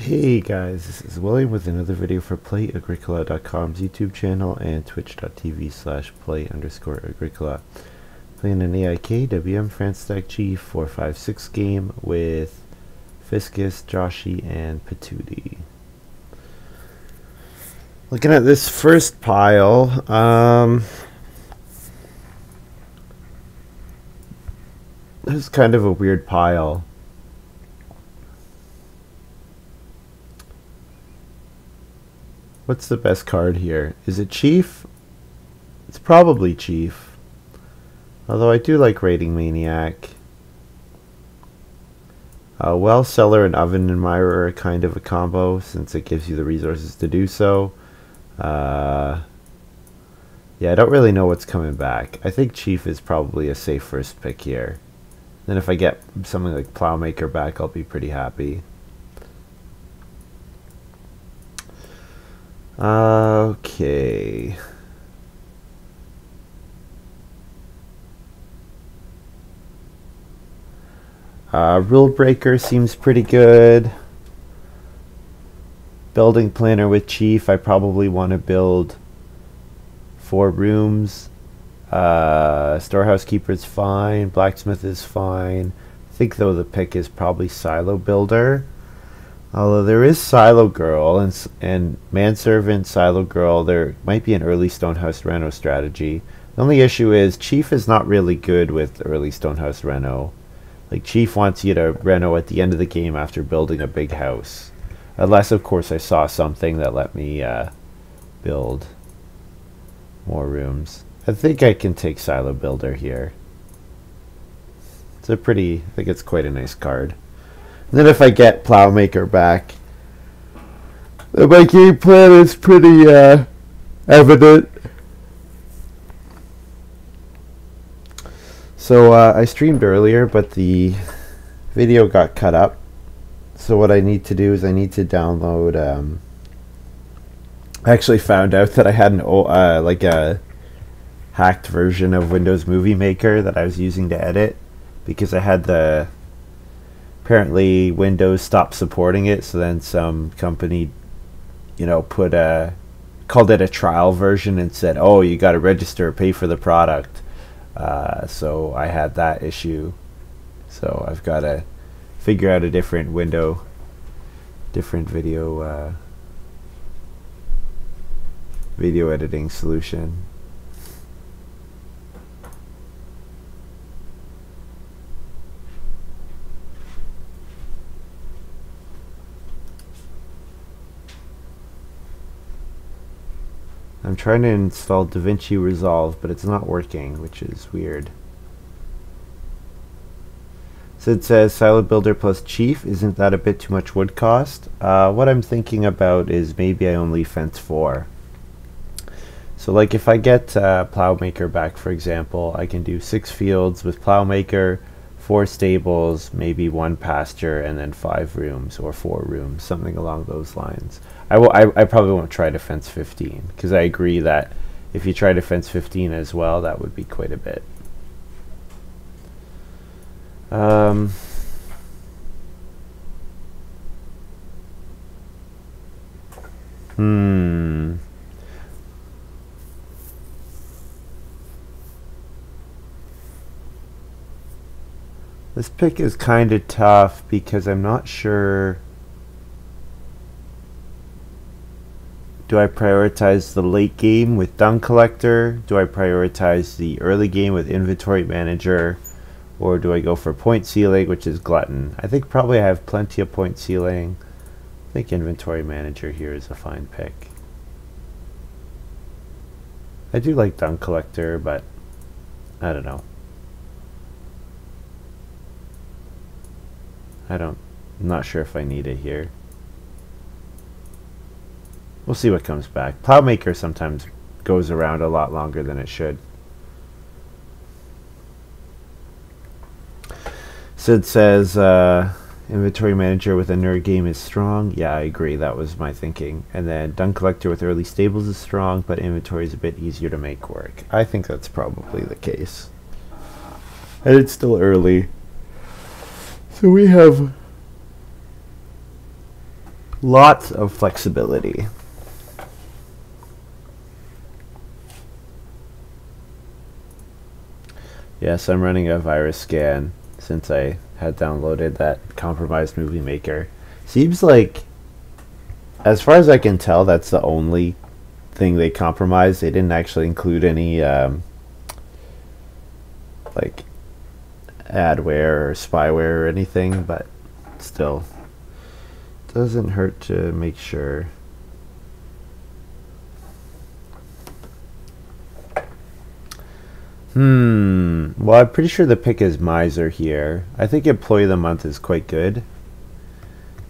Hey guys, this is William with another video for Play-agricola.com's YouTube channel and twitch.tv/play_agricola. Playing an AIK WM France Stack G 456 game with Fiscus, Joshi, and Patootie. Looking at this first pile, this is kind of a weird pile. What's the best card here? Is it Chief? It's probably Chief. Although I do like Raiding Maniac. Well, Cellar and Oven Admirer are kind of a combo since it gives you the resources to do so. Yeah, I don't really know what's coming back. I think Chief is probably a safe first pick here. Then if I get something like Plowmaker back, I'll be pretty happy. Okay. Rule Breaker seems pretty good. Building Planner with Chief, I probably want to build 4 rooms. Storehouse Keeper is fine. Blacksmith is fine. I think though the pick is probably Silo Builder. Although there is Silo Girl and Manservant, Silo Girl, there might be an early Stonehouse Reno strategy. The only issue is Chief is not really good with early Stonehouse Reno. Like Chief wants you to Reno at the end of the game after building a big house. Unless of course I saw something that let me build more rooms. I think I can take Silo Builder here. It's a pretty, I think it's quite a nice card. And then if I get Plowmaker back, then my game plan is pretty evident. So I streamed earlier, but the video got cut up. So what I need to do is I need to download. I actually found out that I had an like a hacked version of Windows Movie Maker that I was using to edit because I had the. Apparently Windows stopped supporting it, so then some company, you know, called it a trial version and said, oh, you got to register, pay for the product. So I had that issue. So I've got to figure out a different video editing solution. I'm trying to install DaVinci Resolve, but it's not working, which is weird. So it says Silo Builder plus Chief. Isn't that a bit too much wood cost? What I'm thinking about is maybe I only fence 4. So like if I get Plowmaker back, for example, I can do 6 fields with Plowmaker, 4 stables, maybe 1 pasture, and then 5 rooms or 4 rooms, something along those lines. I probably won't try to fence 15 because I agree that if you try to fence 15 as well, that would be quite a bit. This pick is kind of tough because I'm not sure. Do I prioritize the late game with Dung Collector? Do I prioritize the early game with Inventory Manager? Or do I go for Point Ceiling, which is Glutton? I think probably I have plenty of Point Ceiling. I think Inventory Manager here is a fine pick. I do like Dung Collector, but I don't know. I'm not sure if I need it here. We'll see what comes back. Plowmaker sometimes goes around a lot longer than it should. So it says Inventory Manager with a nerd game is strong. Yeah, I agree. That was my thinking. And then Dung Collector with early stables is strong, but inventory is a bit easier to make work. I think that's probably the case. And it's still early. So we have Lots of flexibility. Yes, I'm running a virus scan since I had downloaded that compromised movie maker. Seems like, as far as I can tell, that's the only thing they compromised. They didn't actually include any like adware or spyware or anything, but still doesn't hurt to make sure. Well, I'm pretty sure the pick is Miser here. I think Employee of the Month is quite good,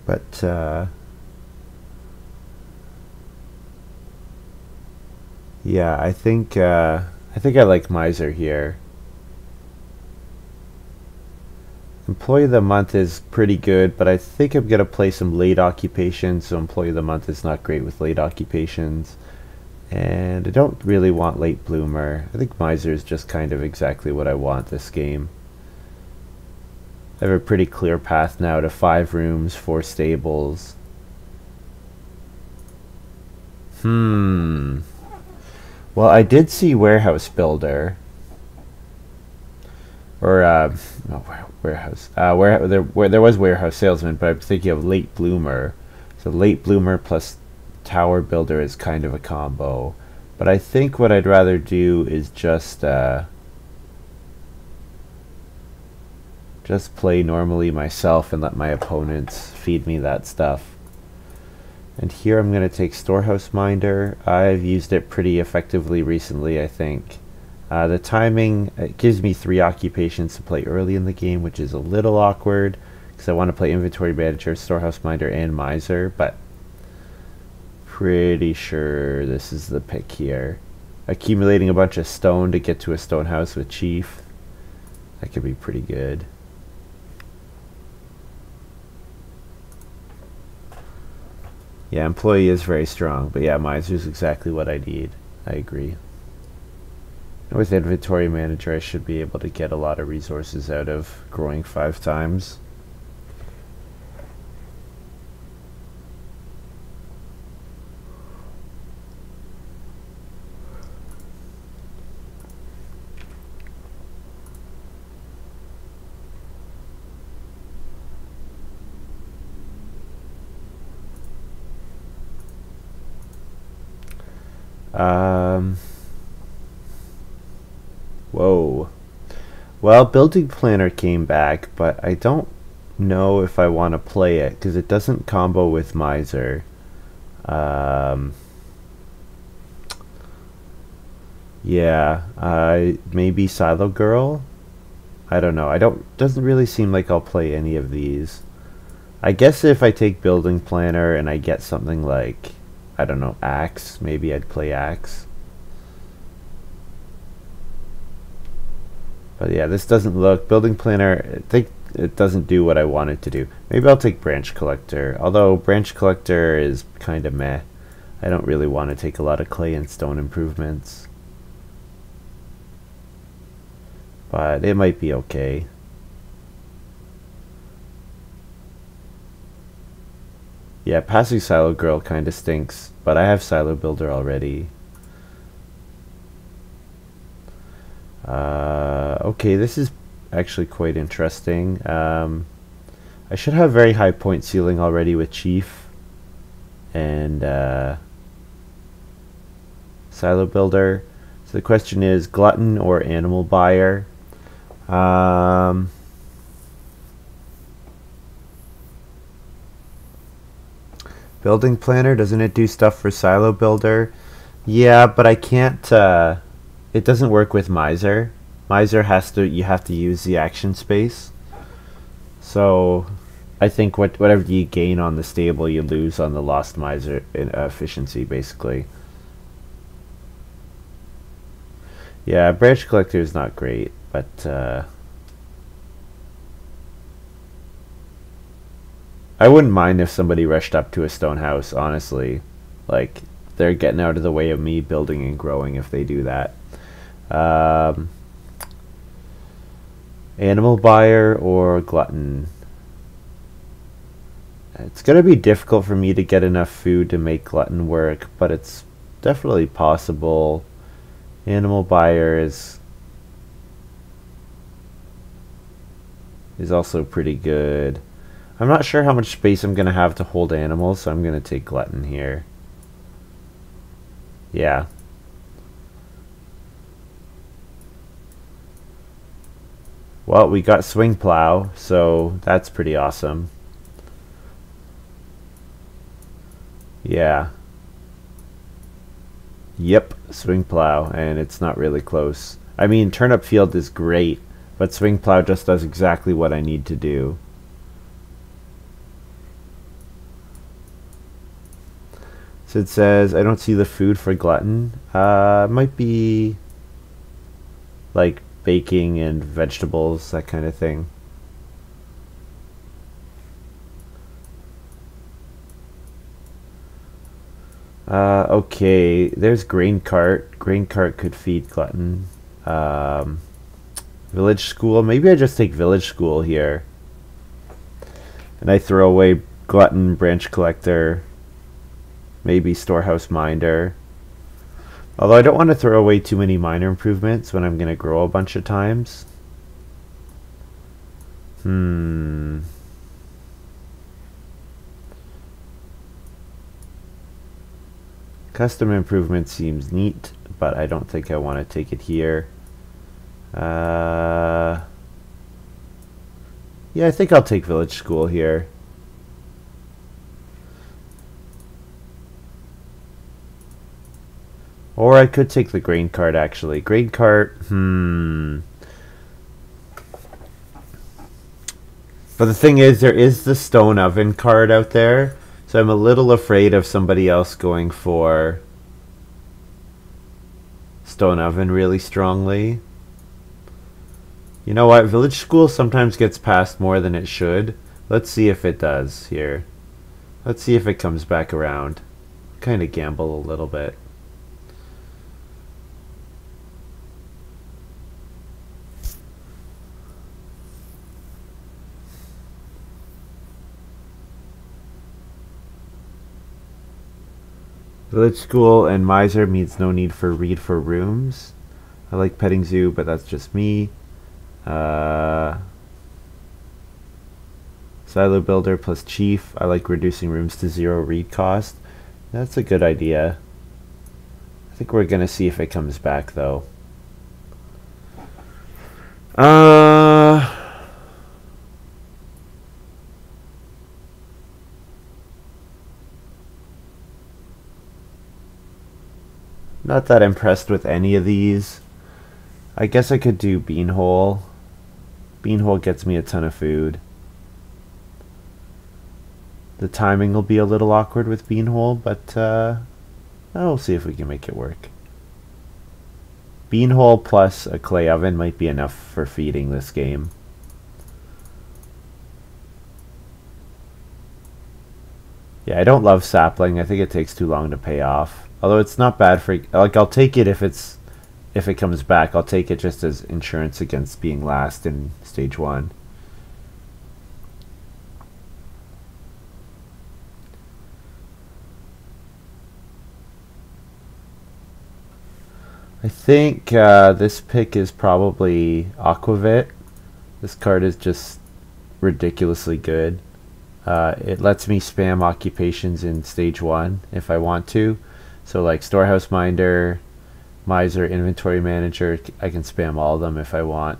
but yeah, I think I like Miser here. Employee of the Month is pretty good, but I think I'm gonna play some late occupations. So Employee of the Month is not great with late occupations, and I don't really want Late Bloomer. I think Miser is just kind of exactly what I want this game. I have a pretty clear path now to 5 rooms, 4 stables. Well, I did see Warehouse Builder. Or, no, warehouse. There was Warehouse Salesman, but I'm thinking of Late Bloomer. So Late Bloomer plus Tower Builder is kind of a combo. But I think what I'd rather do is just play normally myself and let my opponents feed me that stuff. And here I'm going to take Storehouse Minder. I've used it pretty effectively recently, I think. The timing, it gives me 3 occupations to play early in the game, which is a little awkward because I want to play Inventory Manager, Storehouse Minder, and Miser, but pretty sure this is the pick here. Accumulating a bunch of stone to get to a stone house with Chief. That could be pretty good. Yeah, Employee is very strong, but yeah, Miser is exactly what I need. I agree. With Inventory Manager, I should be able to get a lot of resources out of growing 5 times. Whoa. Well, Building Planner came back, but I don't know if I want to play it because it doesn't combo with Miser. Yeah, maybe Silo Girl? I don't know. Doesn't really seem like I'll play any of these. I guess if I take Building Planner and I get something like, I don't know, Axe, maybe I'd play Axe. But yeah, this doesn't look, Building Planner, I think it doesn't do what I want it to do. Maybe I'll take Branch Collector, although Branch Collector is kind of meh. I don't really want to take a lot of clay and stone improvements. But it might be okay. Yeah, passing Silo Girl kind of stinks, but I have Silo Builder already. Okay, this is actually quite interesting. I should have very high point ceiling already with Chief and Silo Builder. So the question is Glutton or Animal Buyer. Building Planner, doesn't it do stuff for Silo Builder? Yeah, but I can't, it doesn't work with Miser. Miser you have to use the action space. So I think whatever you gain on the stable, you lose on the lost Miser efficiency, basically. Yeah, Branch Collector is not great, but I wouldn't mind if somebody rushed up to a stone house, honestly. Like, they're getting out of the way of me building and growing if they do that. Animal Buyer or Glutton? It's going to be difficult for me to get enough food to make glutton work, but it's definitely possible. Animal buyer is also pretty good. I'm not sure how much space I'm going to have to hold animals, so I'm going to take glutton here. Yeah. Well, we got swing plow, so that's pretty awesome. Yeah. Yep, swing plow, and it's not really close. I mean, turnip field is great, but swing plow just does exactly what I need to do. So it says, I don't see the food for glutton. Might be like baking and vegetables, that kind of thing. Okay, there's grain cart. Grain cart could feed glutton. Village school. Maybe I just take village school here. And I throw away glutton, branch collector, maybe storehouse minder. Although I don't want to throw away too many minor improvements when I'm going to grow a bunch of times. Custom improvement seems neat, but I don't think I want to take it here. Yeah, I think I'll take village school here. Or I could take the grain cart, actually. Grain cart, But the thing is, there is the stone oven card out there, so I'm a little afraid of somebody else going for stone oven really strongly. You know what? Village school sometimes gets passed more than it should. Let's see if it does here. Let's see if it comes back around. Kind of gamble a little bit. Village school and miser means no need for read for rooms. I like petting zoo, but that's just me. Silo builder plus chief. I like reducing rooms to 0 read cost. That's a good idea. I think we're gonna see if it comes back though. Not that impressed with any of these. I guess I could do beanhole. Beanhole gets me a ton of food. The timing will be a little awkward with beanhole, but we'll see if we can make it work. Beanhole plus a clay oven might be enough for feeding this game. Yeah, I don't love sapling. I think it takes too long to pay off. Although it's not bad for, like, I'll take it if it comes back. I'll take it just as insurance against being last in stage 1. I think this pick is probably Aquavit. This card is just ridiculously good. It lets me spam occupations in stage 1 if I want to. So like storehouse minder, miser, inventory manager, I can spam all of them if I want.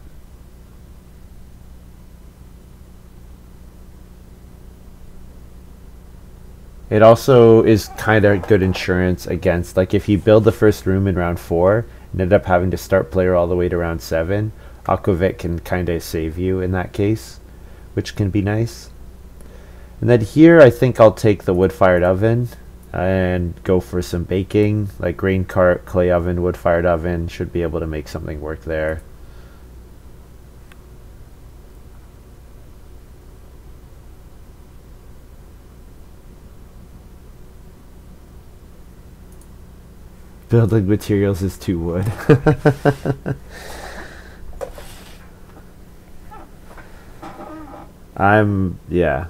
It also is kind of good insurance against, like, if you build the first room in round 4 and end up having to start player all the way to round 7, Aquavit can kind of save you in that case, which can be nice. And then here I think I'll take the wood-fired oven and go for some baking, like grain cart, clay oven, wood-fired oven. Should be able to make something work there. Building materials is 2 wood. Yeah.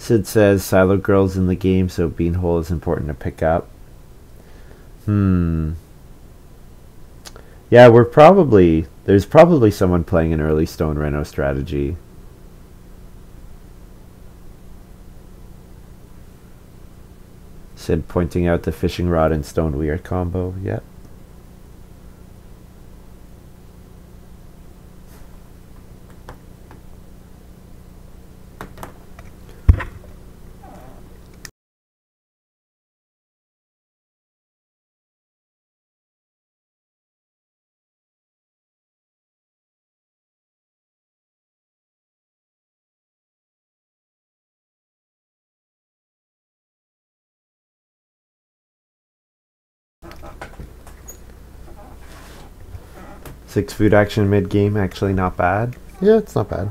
Sid says Silo Girl's in the game, so Beanhole is important to pick up. Yeah, there's probably someone playing an early Stone Reno strategy. Sid pointing out the fishing rod and stone weir combo. Yep. Six food action mid game, actually not bad. Yeah, it's not bad.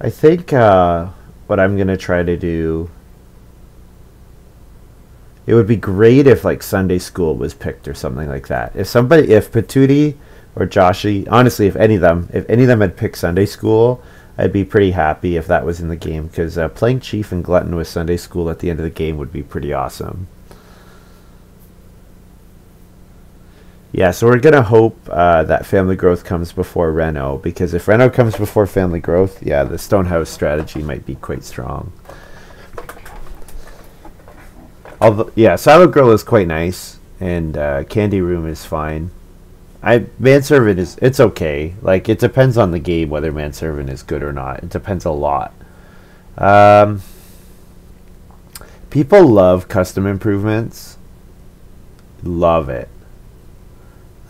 I think what I'm gonna try to do. It would be great if like Sunday school was picked or something like that. If Patootie or Joshi, honestly, if any of them had picked Sunday school, I'd be pretty happy if that was in the game, because playing Chief and Glutton with Sunday school at the end of the game would be pretty awesome. Yeah, so we're going to hope that Family Growth comes before Reno, because if Reno comes before Family Growth, yeah, the Stonehouse strategy might be quite strong. Although, yeah, Silo Girl is quite nice, and Candy Room is fine. Manservant it's okay. Like, it depends on the game whether Manservant is good or not. It depends a lot. People love custom improvements. Love it.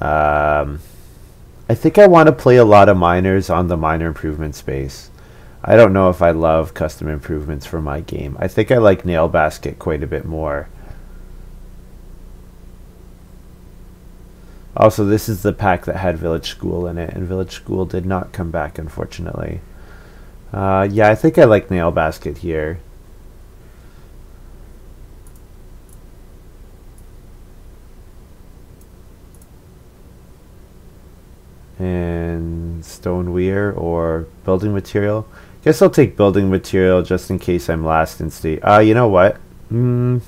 I think I want to play a lot of miners on the miner improvement space. I don't know if I love custom improvements for my game. I think I like Nail Basket quite a bit more. Also, this is the pack that had Village School in it, and Village School did not come back, unfortunately. Yeah, I think I like Nail Basket here. And Stone Weir or Building Material. Guess I'll take Building Material just in case I'm last in stage. You know what? If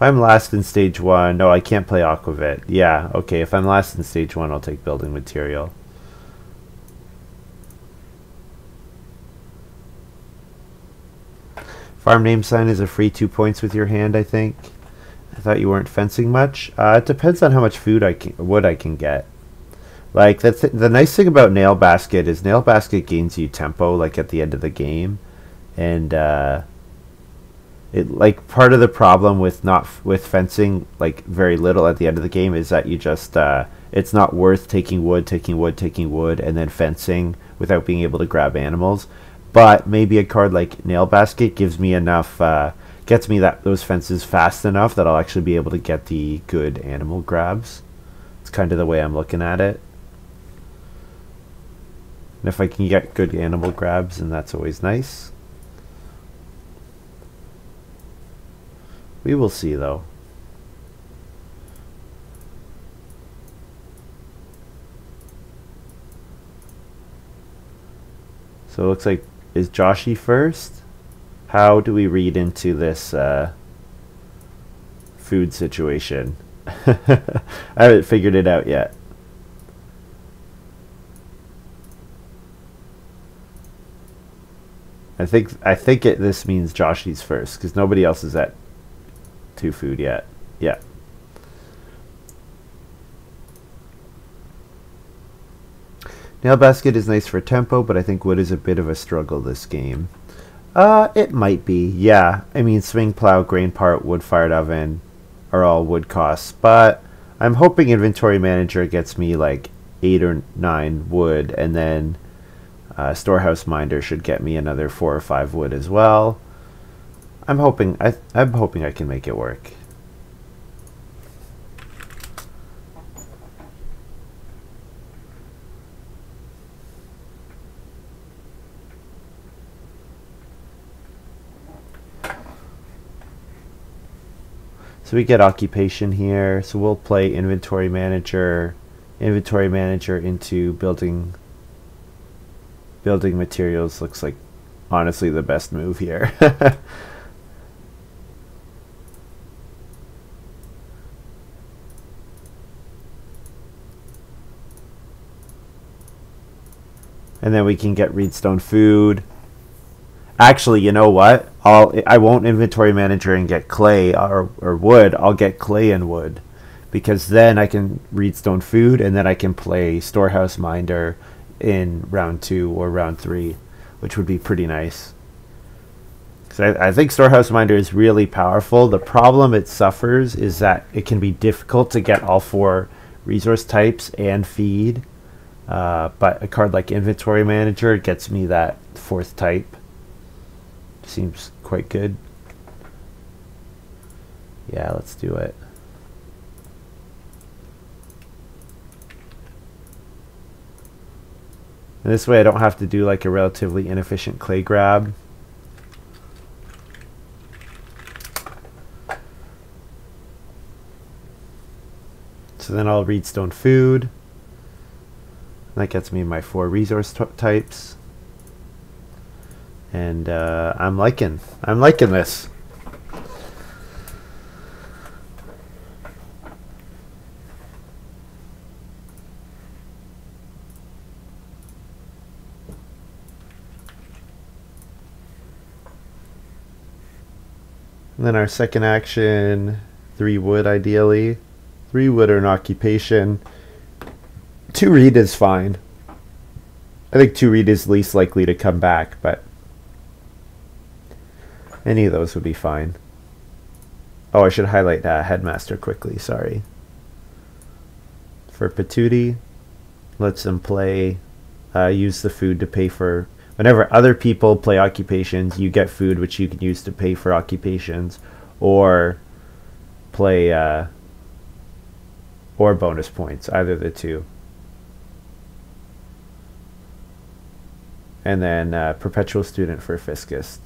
I'm last in stage 1, no, I can't play Aquavit. Yeah, okay, if I'm last in stage 1, I'll take Building Material. Farm name sign is a free 2 points with your hand, I think. I thought you weren't fencing much. It depends on how much wood I can get. Like, the nice thing about Nail Basket is Nail Basket gains you tempo, like, at the end of the game. And, like, part of the problem with fencing, like, very little at the end of the game is that you just, it's not worth taking wood, and then fencing without being able to grab animals. But maybe a card like Nail Basket gives me enough, gets me those fences fast enough that I'll actually be able to get the good animal grabs. It's kind of the way I'm looking at it. And if I can get good animal grabs, then that's always nice. We will see, though. So it looks like, is Joshi first? How do we read into this food situation? I haven't figured it out yet. I think this means Joshi's first, because nobody else is at 2 food yet. Yeah. Nail Basket is nice for tempo, but I think wood is a bit of a struggle this game. It might be, yeah. I mean, swing plow, grain part, wood-fired oven are all wood costs, but I'm hoping Inventory Manager gets me like 8 or 9 wood, and then Storehouse Minder should get me another 4 or 5 wood as well. I'm hoping I can make it work. So we get occupation here, so we'll play Inventory Manager inventory manager into building materials looks like honestly the best move here. And then we can get reedstone food. Actually, you know what? I won't inventory manager and get clay or wood. I'll get clay and wood, because then I can reedstone food, and then I can play storehouse minder in round 2 or round 3, which would be pretty nice. Because I think storehouse minder is really powerful. The problem it suffers is that it can be difficult to get all 4 resource types and feed. But a card like inventory manager gets me that 4th type. Seems quite good. Yeah, let's do it. And this way I don't have to do like a relatively inefficient clay grab. So then I'll reedstone food. That gets me my 4 resource types. And I'm liking this. And then our second action, 3 wood ideally. 3 wood or an occupation. 2 reed is fine. I think 2 reed is least likely to come back, but any of those would be fine. Oh, I should highlight Headmaster quickly, sorry. For Patootie, lets them play, use the food to pay for... Whenever other people play occupations, you get food which you can use to pay for occupations, or play, or bonus points, either of the two. And then Perpetual Student for Fiscus.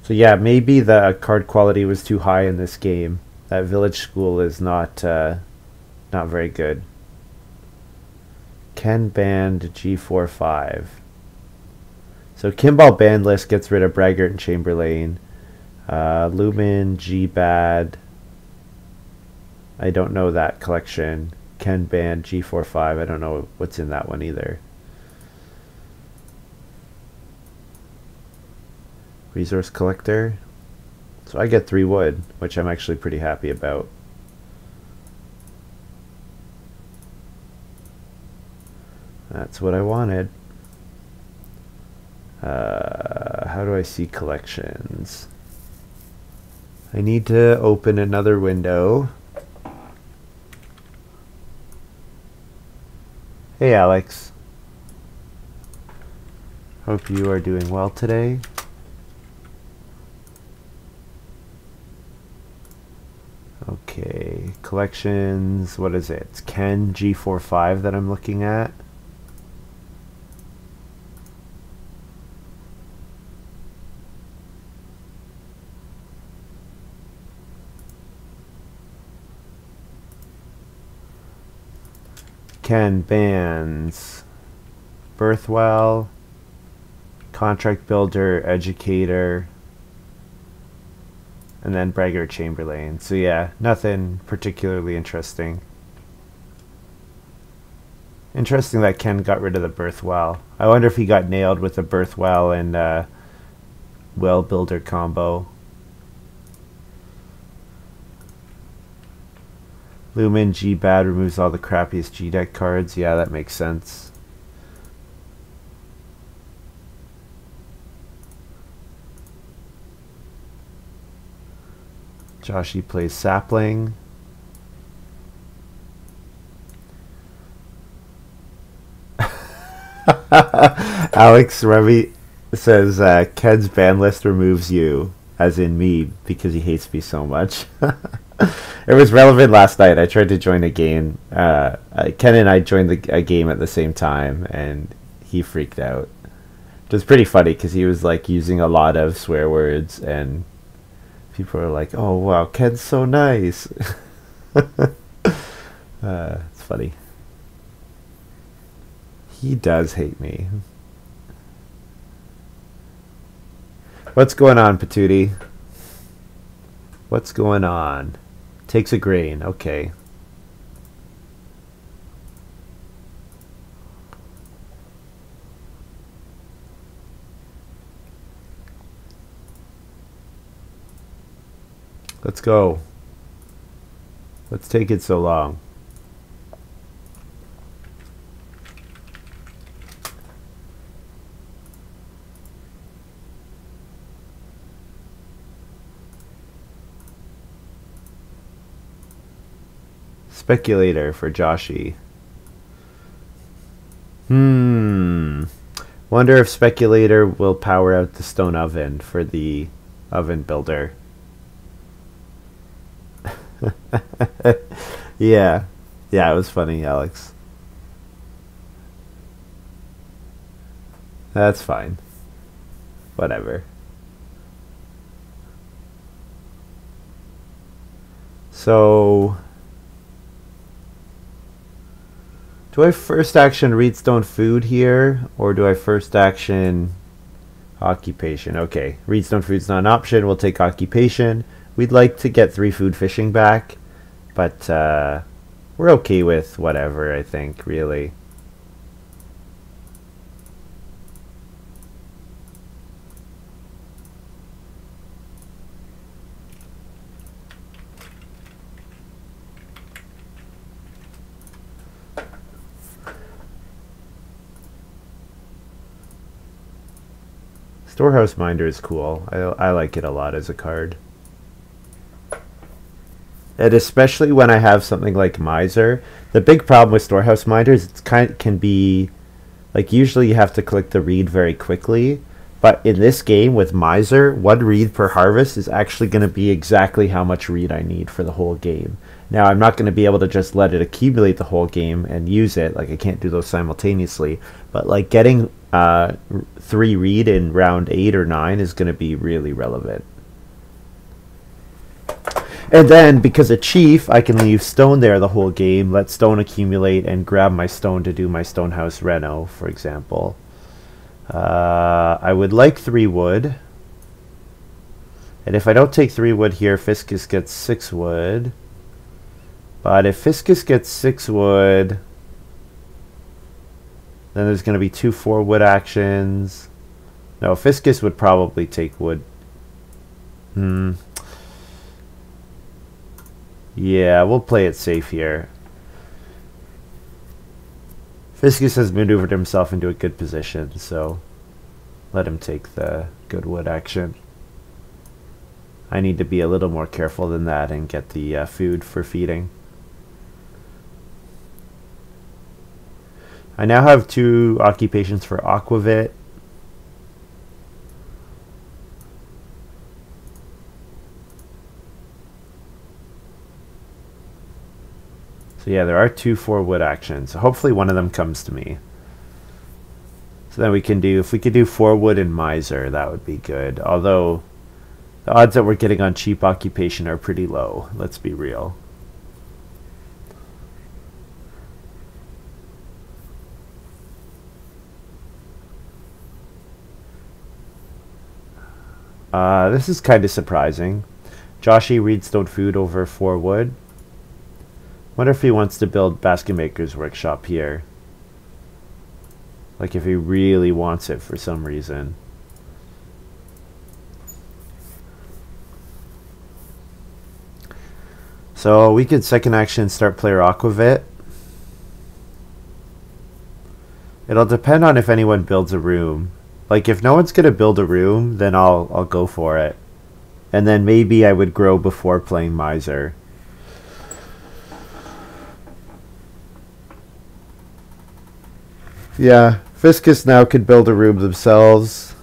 So yeah, maybe the card quality was too high in this game. That village school is not very good. Ken banned G4-5. So Kimball banned list gets rid of Braggart and Chamberlain. Lumen, G-Bad. I don't know that collection. Ken banned G4-5. I don't know what's in that one either. Resource collector. So I get 3 wood, which I'm actually pretty happy about. That's what I wanted. How do I see collections? I need to open another window. Hey Alex. Hope you are doing well today. Okay, collections, what is it? It's Ken G4-5 that I'm looking at. Ken bans Birthwell, Contract Builder, Educator, and then Braggart Chamberlain. So yeah, nothing particularly interesting. Interesting that Ken got rid of the Birthwell. I wonder if he got nailed with the Birthwell and Well Builder combo. Lumen G-Bad removes all the crappiest G-Deck cards. Yeah, that makes sense. Joshy plays Sapling. Alex Remy says Ked's ban list removes you, as in me, because he hates me so much. It was relevant last night. I tried to join a game. Ken and I joined a game at the same time, and he freaked out. It was pretty funny because he was like using a lot of swear words and People are like, oh wow, Ken's so nice. It's funny. He does hate me. What's going on, Patootie? What's going on? Takes a grain. Okay. Let's go. What's taking so long? Speculator for Joshy. Wonder if Speculator will power out the stone oven for the oven builder. Yeah. Yeah, it was funny, Alex. That's fine. Whatever. So, do I first action Reedstone Food here, or do I first action Occupation? Okay, Reedstone Food's not an option. We'll take Occupation. We'd like to get 3 food fishing back, but we're okay with whatever, I think, really. Storehouse Minder is cool. I like it a lot as a card. And especially when I have something like Miser. The big problem with Storehouse Minder is it can be like, usually you have to click the read very quickly, but in this game with Miser, 1 read per harvest is actually going to be exactly how much read I need for the whole game. Now, I'm not going to be able to just let it accumulate the whole game and use it. Like, I can't do those simultaneously. But, like, getting 3 read in round 8 or 9 is going to be really relevant. And then, because of Chief, I can leave stone there the whole game, let stone accumulate, and grab my stone to do my Stonehouse Reno, for example. I would like 3 wood. And if I don't take 3 wood here, Fiscus gets 6 wood. But if Fiscus gets 6 wood, then there's going to be 2 4-wood actions. No, Fiscus would probably take wood. Yeah, we'll play it safe here. Fiscus has maneuvered himself into a good position, so let him take the good wood action. I need to be a little more careful than that and get the food for feeding. I now have 2 occupations for Aquavit. So yeah, there are 2 4-wood actions. So hopefully one of them comes to me. So then we can do, if we could do 4 wood and Miser, that would be good. Although the odds that we're getting on cheap occupation are pretty low, let's be real. This is kind of surprising. Joshy Reedstone Food over 4 wood. Wonder if he wants to build Basket Maker's Workshop here. Like if he really wants it for some reason. So we could second action start player Aquavit. It'll depend on if anyone builds a room. Like if no one's gonna build a room, then I'll go for it. And then maybe I would grow before playing Miser. Yeah, Fiscus now could build a room themselves.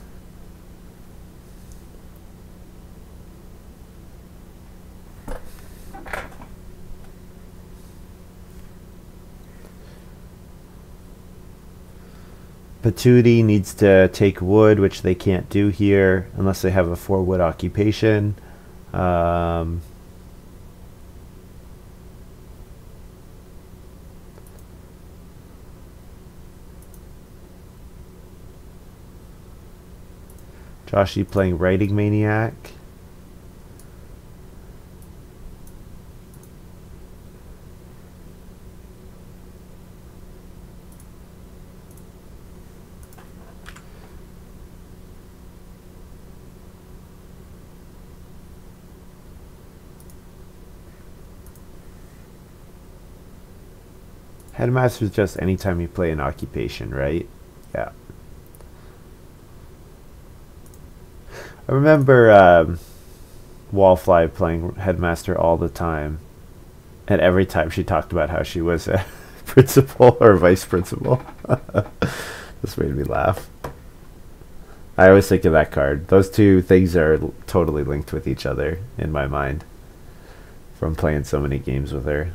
Patootie needs to take wood, which they can't do here unless they have a 4-wood occupation. Um, Joshy playing Writing Maniac. Headmaster is just anytime you play an occupation, right? Yeah. I remember Wallfly playing Headmaster all the time. And every time she talked about how she was a principal or vice principal. This made me laugh. I always think of that card. Those two things are totally linked with each other in my mind from playing so many games with her.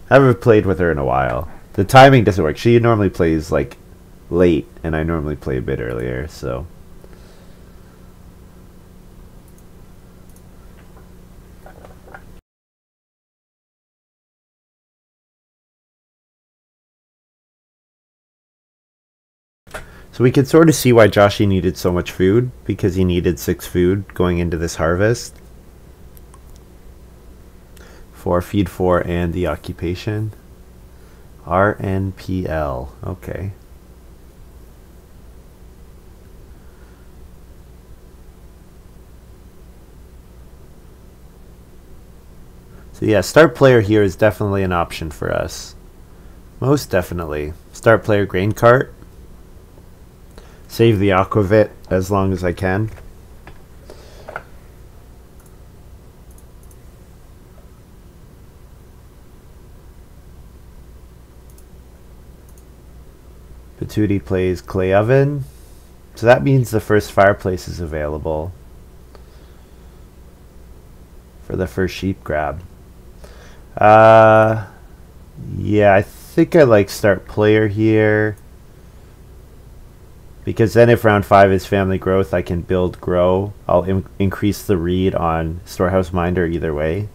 I haven't played with her in a while. The timing doesn't work. She normally plays like late, and I normally play a bit earlier, so. So we can sort of see why Joshy needed so much food, because he needed 6 food going into this harvest. For feed 4 and the occupation. RNPL. Okay. So yeah, start player here is definitely an option for us. Most definitely. Start player grain cart. Save the aquavit as long as I can. Patootie plays clay oven. So that means the first fireplace is available for the first sheep grab. Yeah, I think I like start player here. Because then if round 5 is family growth, I can build grow. I'll increase the read on storehouse minder either way.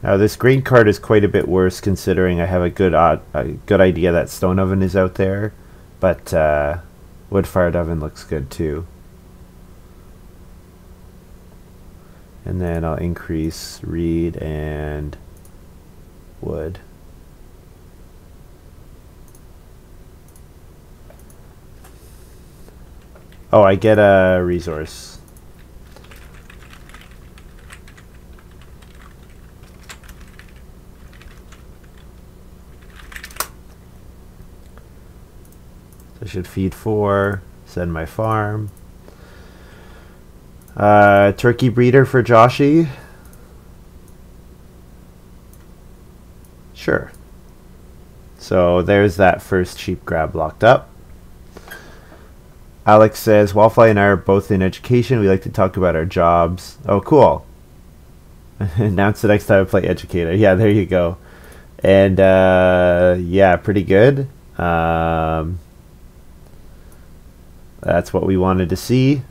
Now this green card is quite a bit worse considering I have a good idea that stone oven is out there, but wood fired oven looks good too. And then I'll increase reed and wood. Oh, I get a resource. I should feed 4, send my farm. Turkey breeder for Joshy. Sure. So there's that first sheep grab locked up. Alex says, Wallfly and I are both in education. We like to talk about our jobs. Oh, cool. Announce the next time I play educator. Yeah, there you go. And yeah, pretty good. That's what we wanted to see.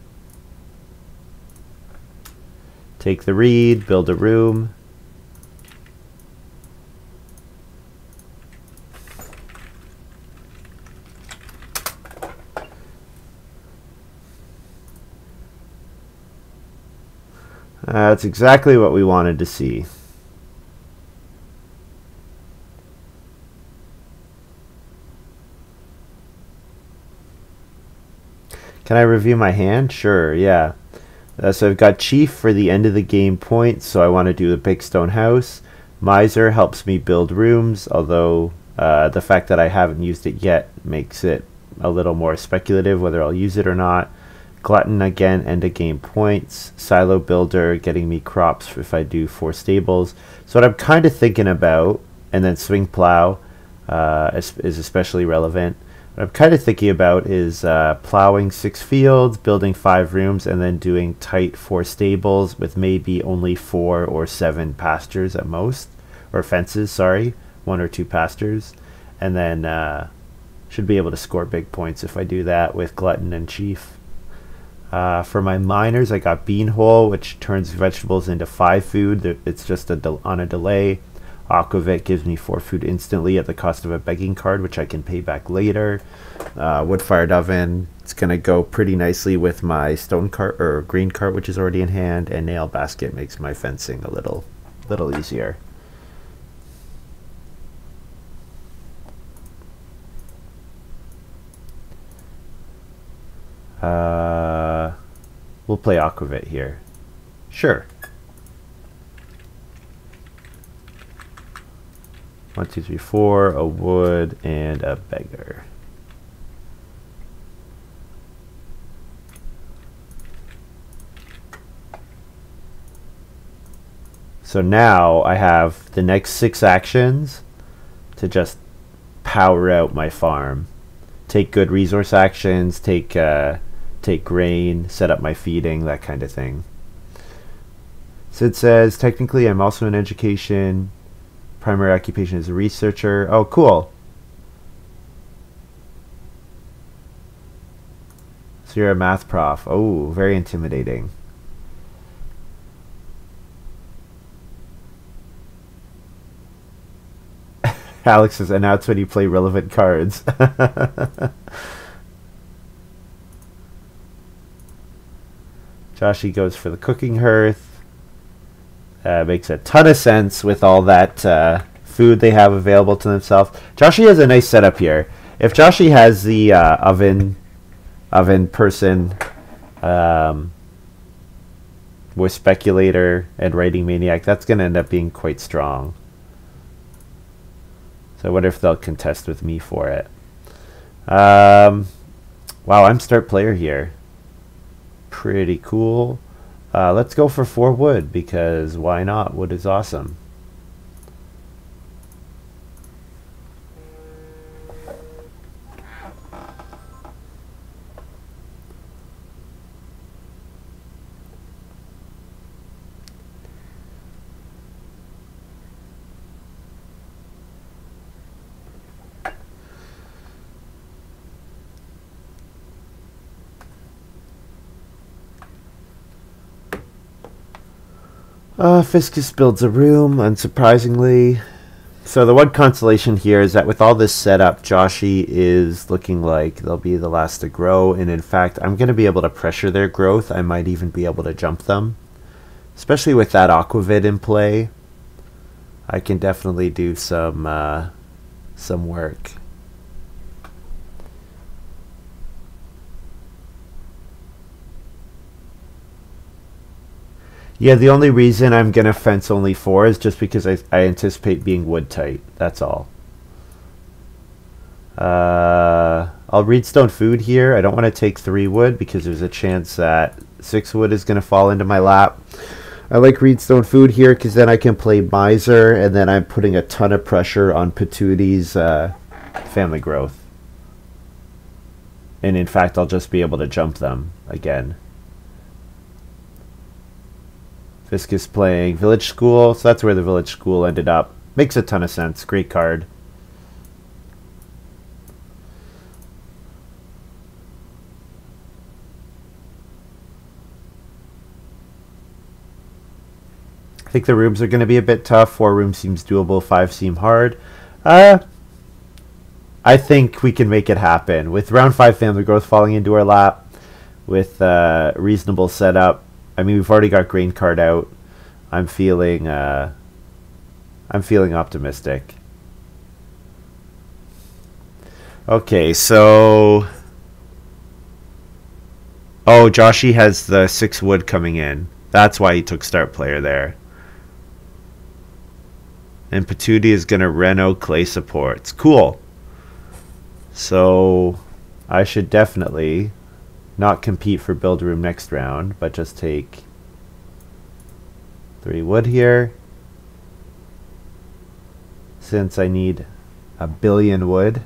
Take the reed, build a room. That's exactly what we wanted to see. Can I review my hand? Sure, yeah. So I've got Chief for the end of the game points, so I want to do a big stone house. Miser helps me build rooms, although the fact that I haven't used it yet makes it a little more speculative whether I'll use it or not. Glutton again, end of game points. Silo Builder getting me crops if I do 4 stables. So what I'm kind of thinking about, and then Swing Plow is especially relevant. What I'm kind of thinking about is plowing 6 fields, building 5 rooms, and then doing tight 4 stables with maybe only 4 or 7 pastures at most, or fences, sorry, 1 or 2 pastures, and then Should be able to score big points if I do that with Glutton and Chief. For my miners, I got Beanhole, which turns vegetables into 5 food. It's just on a delay. Aquavit gives me 4 food instantly at the cost of a begging card, which I can pay back later. Wood-fired oven, it's going to go pretty nicely with my stone cart or green cart, which is already in hand. And nail basket makes my fencing a little easier. We'll play Aquavit here. Sure. 1, 2, 3, 4, a wood, and a beggar. So now I have the next 6 actions to just power out my farm. Take good resource actions, take grain, set up my feeding, that kind of thing. So it says, technically I'm also in education. Primary occupation is a researcher. Oh, cool. So you're a math prof. Oh, very intimidating. Alex says, and that's when you play relevant cards. Joshy goes for the cooking hearth. Makes a ton of sense with all that food they have available to themselves. Joshy has a nice setup here. If Joshy has the oven person with speculator and writing maniac, that's going to end up being quite strong. So I wonder if they'll contest with me for it. Wow, I'm start player here. Pretty cool. Let's go for 4 wood, because why not? Wood is awesome. Fiscus builds a room, unsurprisingly. So the one consolation here is that with all this setup, Joshy is looking like they'll be the last to grow, and in fact, I'm going to be able to pressure their growth. I might even be able to jump them. Especially with that Aquavit in play, I can definitely do some work. Yeah, the only reason I'm going to fence only 4 is just because I anticipate being wood tight. That's all. I'll read stone food here. I don't want to take 3 wood because there's a chance that 6 wood is going to fall into my lap. I like reedstone food here because then I can play miser, and then I'm putting a ton of pressure on Patooty's family growth. And in fact, I'll just be able to jump them again. Fiscus playing Village School, so that's where the Village School ended up. Makes a ton of sense. Great card. I think the rooms are going to be a bit tough. 4 rooms seems doable. 5 seem hard. I think we can make it happen. With round 5 family growth falling into our lap, with reasonable setup. I mean, we've already got green card out. I'm feeling optimistic. Okay, so Joshy has the 6 wood coming in. That's why he took start player there. And Patooty is gonna reno clay supports. Cool. So I should definitely not compete for build room next round, but just take 3 wood here, since I need a billion wood.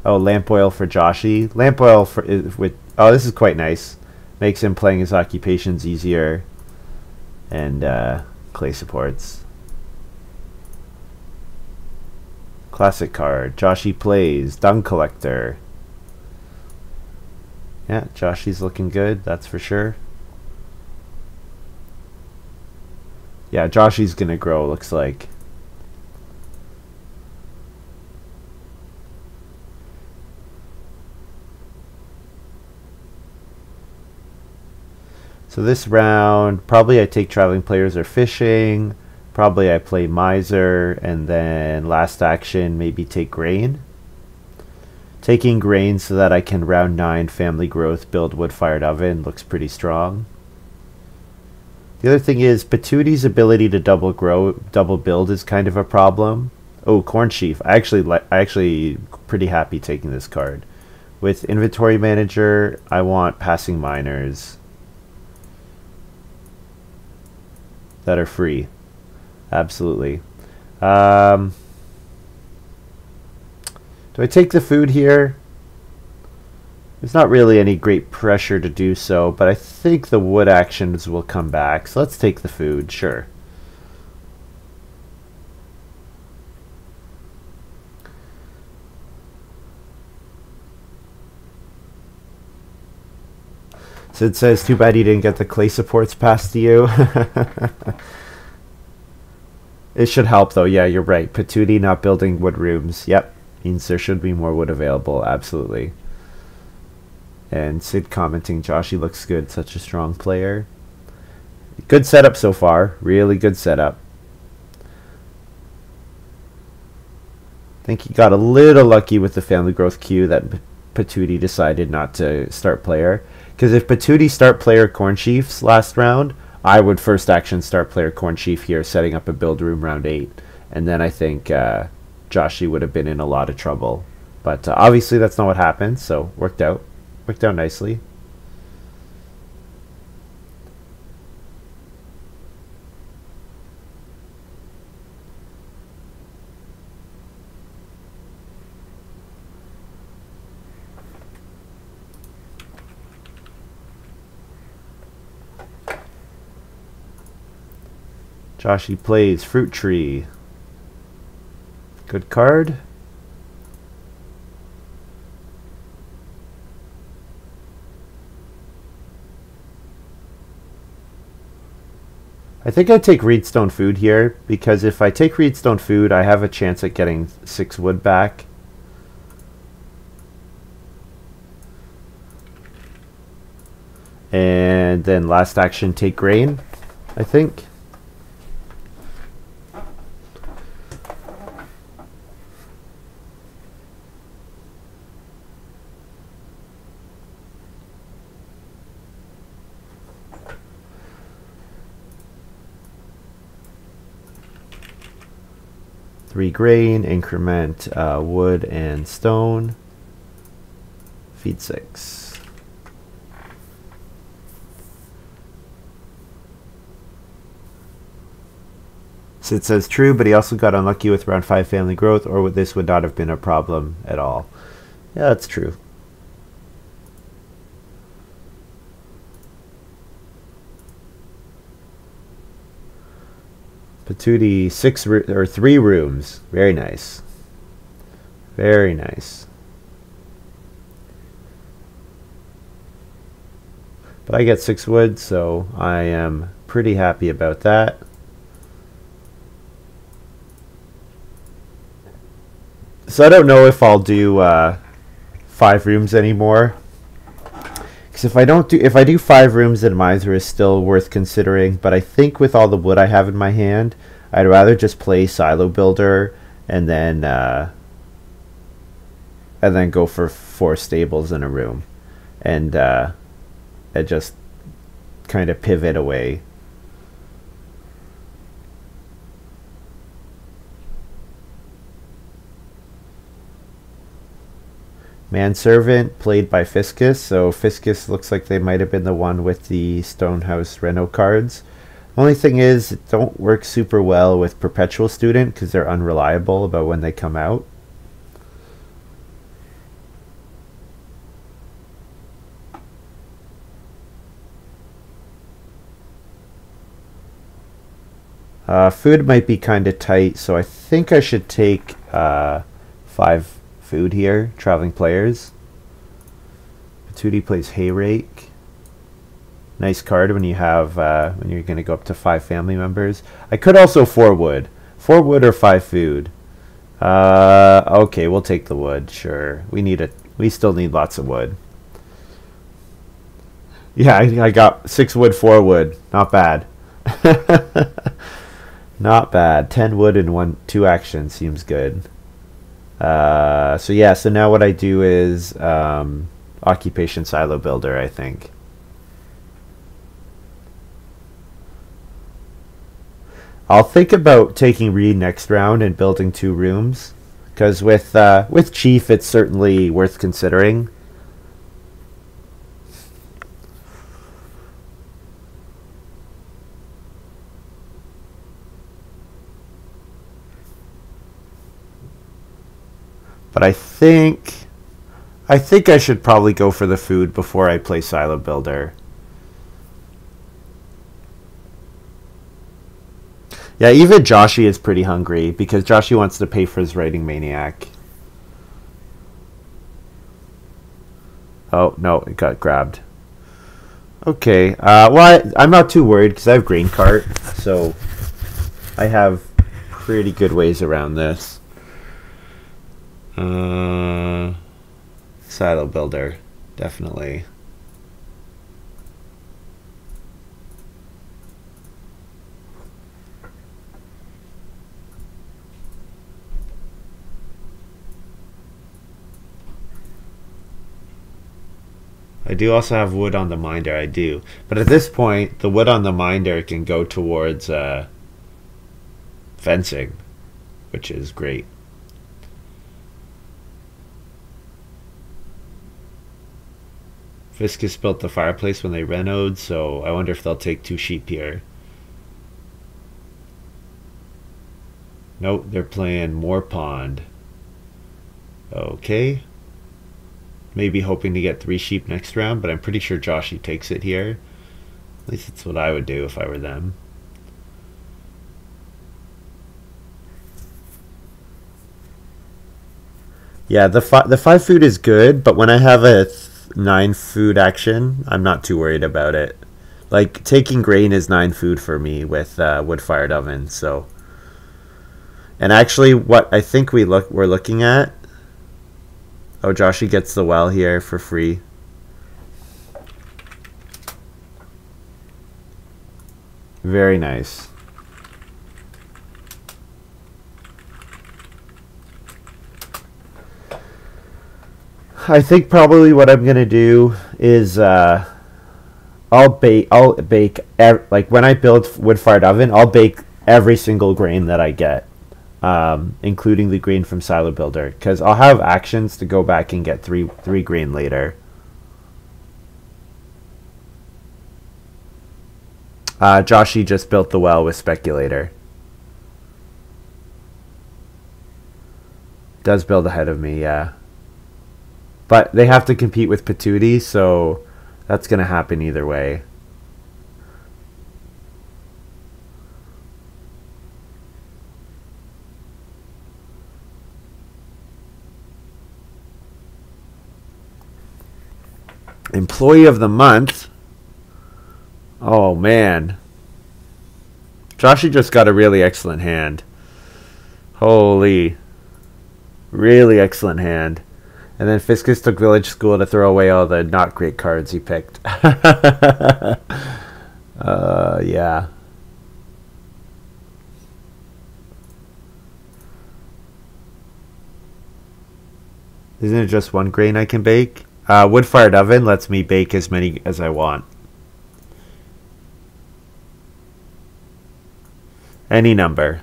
Oh, lamp oil for Joshy. Lamp oil for with. Oh, this is quite nice. Makes him playing his occupations easier, and clay supports. Classic card. Joshy plays. Dung Collector. Yeah, Joshy's looking good, that's for sure. Yeah, Joshy's gonna grow, looks like. So this round, probably I take Traveling Players or Fishing. Probably I play Miser, and then last action, maybe take Grain. Taking Grain so that I can round 9 Family Growth, build Wood-Fired Oven, looks pretty strong. The other thing is, Patooty's ability to double build is kind of a problem. Oh, Corn Sheaf. I actually pretty happy taking this card. With Inventory Manager, I want Passing Miners that are free. Absolutely. Do I take the food here? There's not really any great pressure to do so, but I think the wood actions will come back. So let's take the food, sure. So it says, too bad you didn't get the clay supports passed to you. It should help though, yeah, you're right. Patooty not building wood rooms, yep. Means there should be more wood available, absolutely. And Sid commenting, Joshy looks good, such a strong player. Good setup so far, really good setup. I think he got a little lucky with the Family Growth queue that Patooty decided not to start player. Because if Patooty start player Corn Sheafs last round, I would first action start player Corn Sheaf here, setting up a build room round 8. And then I think Joshy would have been in a lot of trouble. But obviously that's not what happened, so worked out. Worked out nicely. Joshy plays Fruit Tree. Good card. I think I take Reedstone Food here, because if I take Reedstone Food, I have a chance at getting 6 wood back. And then last action, take Grain, I think. Three grain, increment wood and stone. Feed 6. So it says true, but he also got unlucky with round 5 Family Growth, or this would not have been a problem at all. Yeah, that's true. Patooty 3 rooms. Very nice. Very nice. But I get 6 wood, so I am pretty happy about that. So I don't know if I'll do 5 rooms anymore. Because if I do 5 rooms, then Miser is still worth considering. But I think with all the wood I have in my hand, I'd rather just play Silo Builder and then go for 4 stables in a room, and just kind of pivot away. Manservant played by Fiscus, so Fiscus looks like they might have been the one with the Stonehouse Reno cards. Only thing is, it don't work super well with Perpetual Student because they're unreliable about when they come out. Food might be kind of tight, so I think I should take 5 food here. Traveling players. Patootie plays hay rake. Nice card when you have when you're going to go up to 5 family members. I could also 4 wood. 4 wood or 5 food. Okay, we'll take the wood. Sure, we need it. We still need lots of wood. Yeah, I got 6 wood, 4 wood. Not bad. Not bad. 10 wood and 2 action seems good. So yeah, so now what I do is occupation silo builder, I think. I'll think about taking Reed next round and building 2 rooms, because with Chief it's certainly worth considering. But I think I should probably go for the food before I play Silo Builder. Yeah, even Joshy is pretty hungry because Joshy wants to pay for his Writing Maniac. Oh, no, it got grabbed. Okay, well, I'm not too worried because I have Grain Cart, so I have pretty good ways around this. Silo Builder, definitely. I do also have wood on the minder, I do. But at this point, the wood on the minder can go towards fencing, which is great. Fiscus built the fireplace when they renoed, so I wonder if they'll take 2 sheep here. Nope, they're playing Moor Pond. Okay. Maybe hoping to get 3 sheep next round, but I'm pretty sure Joshy takes it here. At least that's what I would do if I were them. Yeah, the 5 food is good, but when I have a 9 food action, I'm not too worried about it. Like, taking grain is 9 food for me with wood-fired oven, so. And actually, what I think we're looking at. Oh, Joshy gets the well here for free. Very nice. I think probably what I'm gonna do is I'll bake like when I build wood-fired oven, I'll bake every single grain that I get, including the grain from Silo Builder, because I'll have actions to go back and get three grain later. Joshy just built the well with Speculator. Does build ahead of me, yeah. But they have to compete with Patootie, so that's going to happen either way. Employee of the month. Oh, man. Joshy just got a really excellent hand. Holy. Really excellent hand. And then Fiscus took Village School to throw away all the not great cards he picked. Yeah. Isn't it just 1 grain I can bake? Wood-fired oven lets me bake as many as I want. Any number.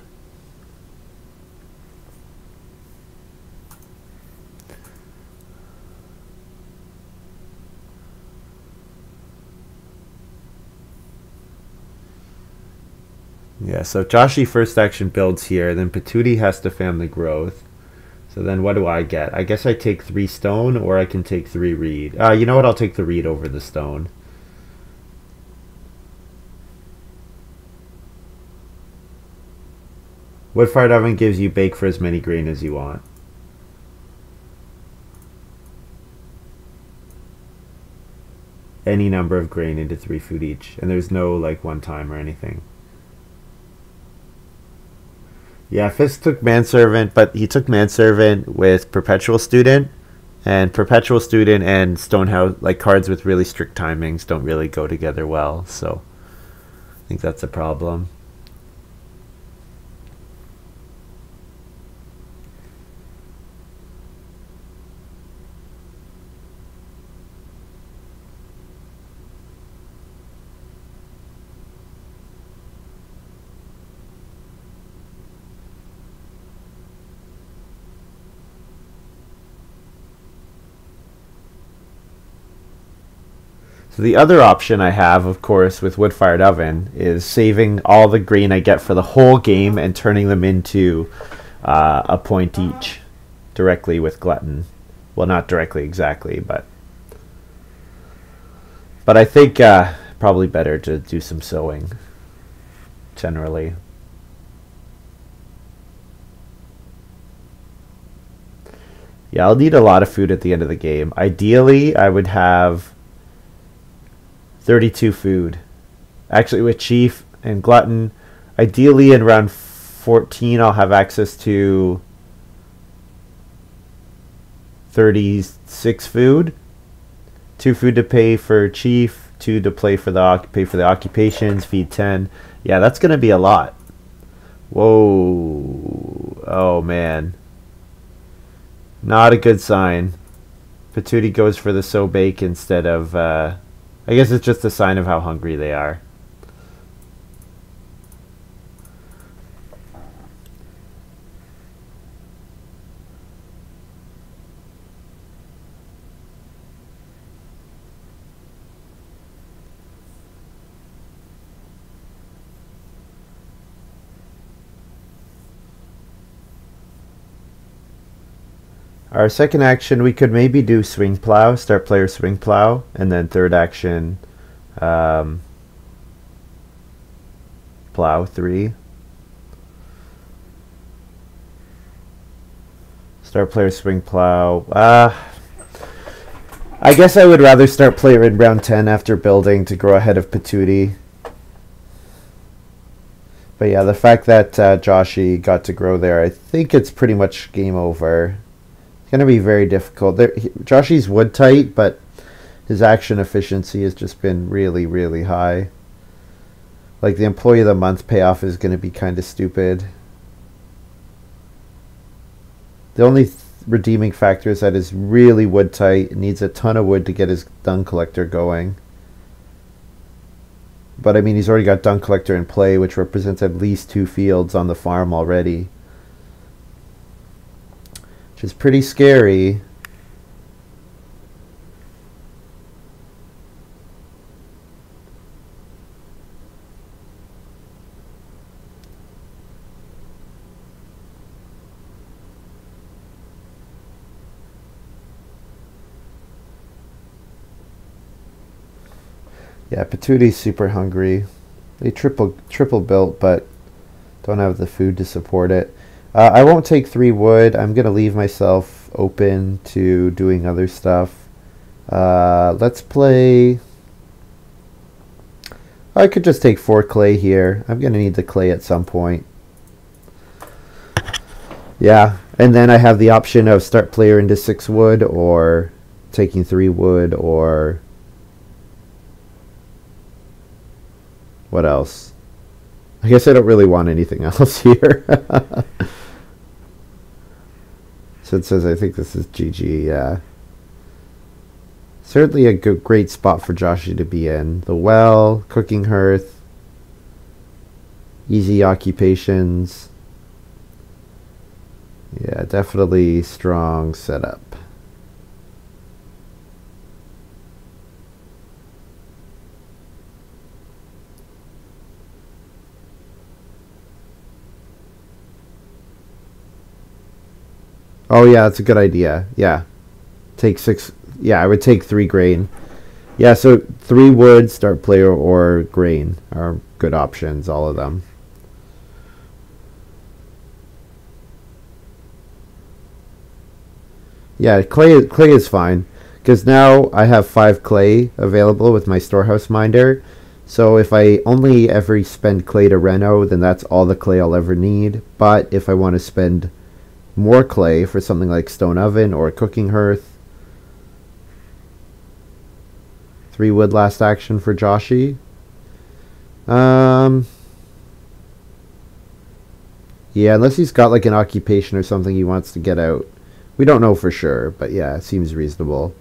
Yeah, so Joshy first action builds here, then Patootie has to family growth. So then what do I get? I guess I take 3 stone, or I can take 3 reed. You know what? I'll take the reed over the stone. Wood-fired oven gives you bake for as many grain as you want. Any number of grain into 3 food each, and there's no like one time or anything. Yeah, Fisk took manservant, but he took manservant with perpetual student, and perpetual student and stonehouse, like cards with really strict timings, don't really go together well. So I think that's a problem. So the other option I have, of course, with wood-fired oven is saving all the grain I get for the whole game and turning them into a point each directly with glutton. Well, not directly exactly, but I think probably better to do some sowing generally. Yeah, I'll need a lot of food at the end of the game. Ideally, I would have 32 food. Actually, with Chief and Glutton, ideally in round 14, I'll have access to 36 food. 2 food to pay for Chief, 2 to pay for the occupations, feed 10. Yeah, that's going to be a lot. Whoa. Oh, man. Not a good sign. Patootie goes for the so bake instead of... I guess it's just a sign of how hungry they are. Our second action, we could maybe do swing plow, start player swing plow, and then third action, plow 3. Start player swing plow. I guess I would rather start player in round 10 after building to grow ahead of Patootie. But yeah, the fact that Joshy got to grow there, I think it's pretty much game over. It's going to be very difficult. Joshy's wood tight, but his action efficiency has just been really, really high. Like the employee of the month payoff is going to be kind of stupid. The only redeeming factor is that is really wood tight. It needs a ton of wood to get his dung collector going. But I mean, he's already got dung collector in play, which represents at least 2 fields on the farm already. Which is pretty scary. Yeah, Patootie's super hungry. They triple built, but don't have the food to support it. I won't take 3 wood. I'm going to leave myself open to doing other stuff. Let's play... I could just take 4 clay here. I'm going to need the clay at some point. Yeah, and then I have the option of start player into 6 wood, or taking 3 wood, or... what else? I guess I don't really want anything else here. So it says I think this is GG, yeah. Certainly a great spot for Joshy to be in. The well, cooking hearth, easy occupations. Yeah, definitely strong setup. Oh yeah, that's a good idea. Yeah. Take 6. Yeah, I would take 3 grain. Yeah, so 3 wood, start player, or grain are good options, all of them. Yeah, clay is fine. Because now I have 5 clay available with my storehouse minder. So if I only ever spend clay to reno, then that's all the clay I'll ever need. But if I want to spend more clay for something like stone oven or cooking hearth, 3 wood last action for Joshy. Yeah, unless he's got like an occupation or something he wants to get out. We don't know for sure, but yeah, it seems reasonable.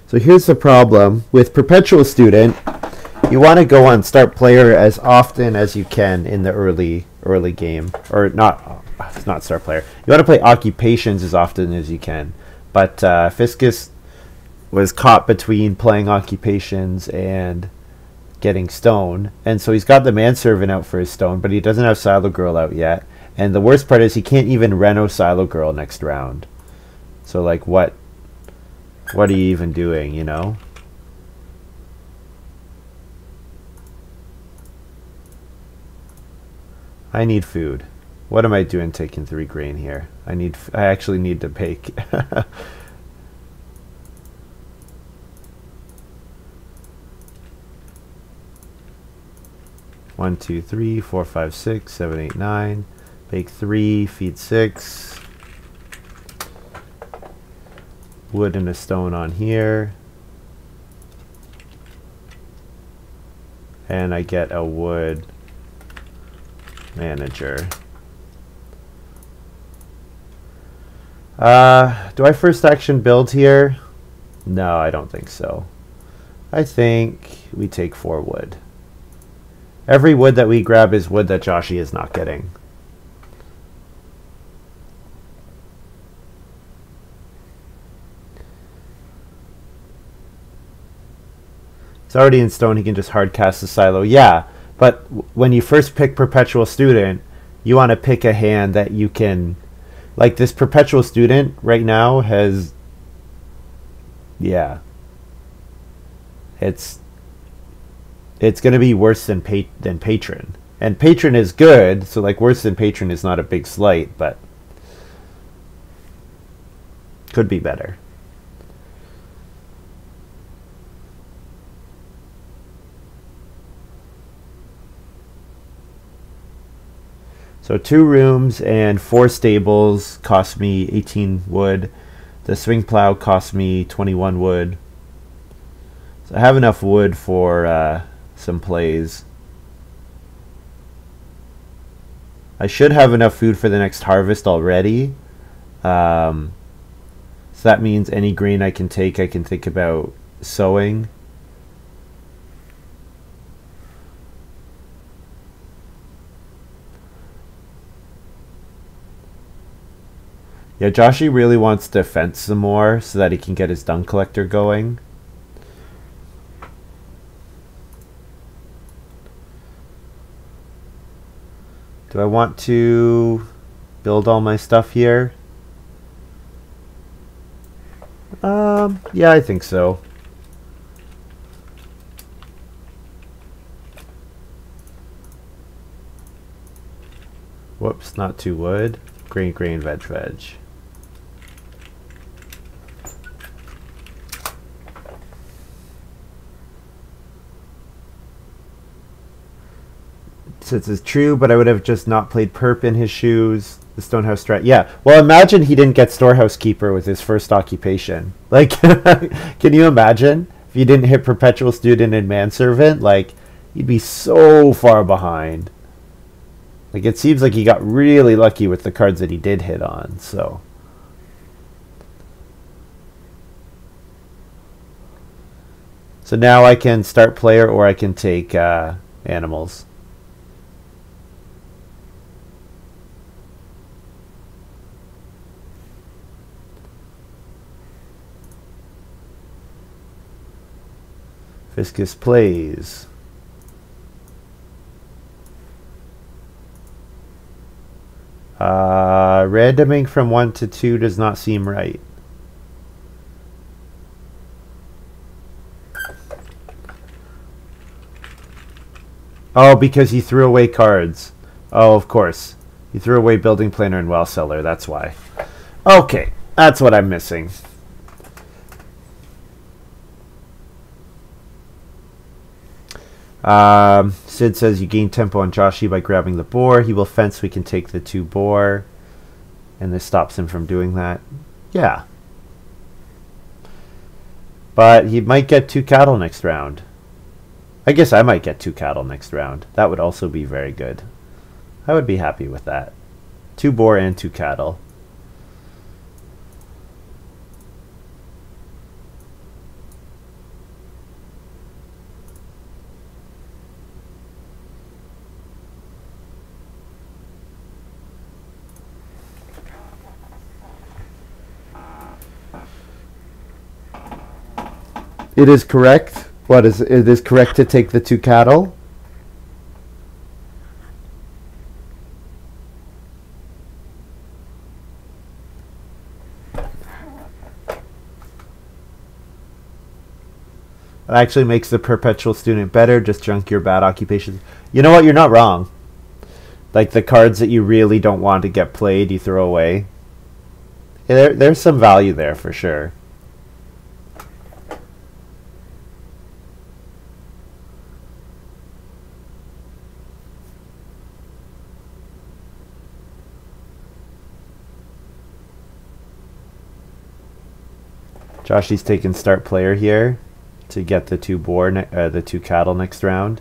So here's the problem with Perpetual Student. You want to go on Start Player as often as you can in the early game, or not. It's not Start Player. You want to play Occupations as often as you can, but Fiscus was caught between playing Occupations and getting Stone, and so he's got the Manservant out for his Stone, but he doesn't have Silo Girl out yet. And the worst part is he can't even reno Silo Girl next round. So like what are you even doing, you know? I need food. What am I doing taking 3 grain here? I actually need to bake. 1, 2, 3, 4, 5, 6, 7, 8, 9. Bake 3, feed 6. Wood and a stone on here. And I get a wood manager. Do I first action build here? No, I don't think so. I think we take 4 wood. Every wood that we grab is wood that Joshy is not getting. It's already in stone, he can just hard cast the silo. Yeah, but when you first pick Perpetual Student, you want to pick a hand that you can... Like this Perpetual Student right now has... Yeah. It's going to be worse than Patron. And Patron is good, so like worse than Patron is not a big slight, but... Could be better. So 2 rooms and 4 stables cost me 18 wood. The swing plow cost me 21 wood. So I have enough wood for some plays. I should have enough food for the next harvest already. So that means any grain I can think about sowing. Yeah, Joshy really wants to fence some more so that he can get his dung collector going. Do I want to build all my stuff here? Yeah, I think so. Whoops, not 2 wood. Grain, veg. This is true, but I would have just not played perp in his shoes. The Stonehouse strat. Yeah. Well, imagine he didn't get Storehouse Keeper with his first occupation. Like, can you imagine if you didn't hit Perpetual Student and Manservant? Like, he'd be so far behind. Like, it seems like he got really lucky with the cards that he did hit on. So now I can start player or I can take animals. Fiscus plays. Randoming from 1 to 2 does not seem right. Oh, because he threw away cards. Oh, of course. He threw away Building Planner and Well Seller. That's why. Okay, that's what I'm missing. Sid says you gain tempo on Joshi by grabbing the boar. He will fence. We can take the 2 boar. And this stops him from doing that. Yeah. But he might get 2 cattle next round. I guess I might get 2 cattle next round. That would also be very good. I would be happy with that. 2 boar and 2 cattle. It is correct. What is it? Is correct to take the 2 cattle? It actually makes the perpetual student better. Just junk your bad occupations. You know what? You're not wrong. Like the cards that you really don't want to get played, you throw away. There's some value there for sure. Joshy's taking start player here to get the 2 boar, the 2 cattle next round.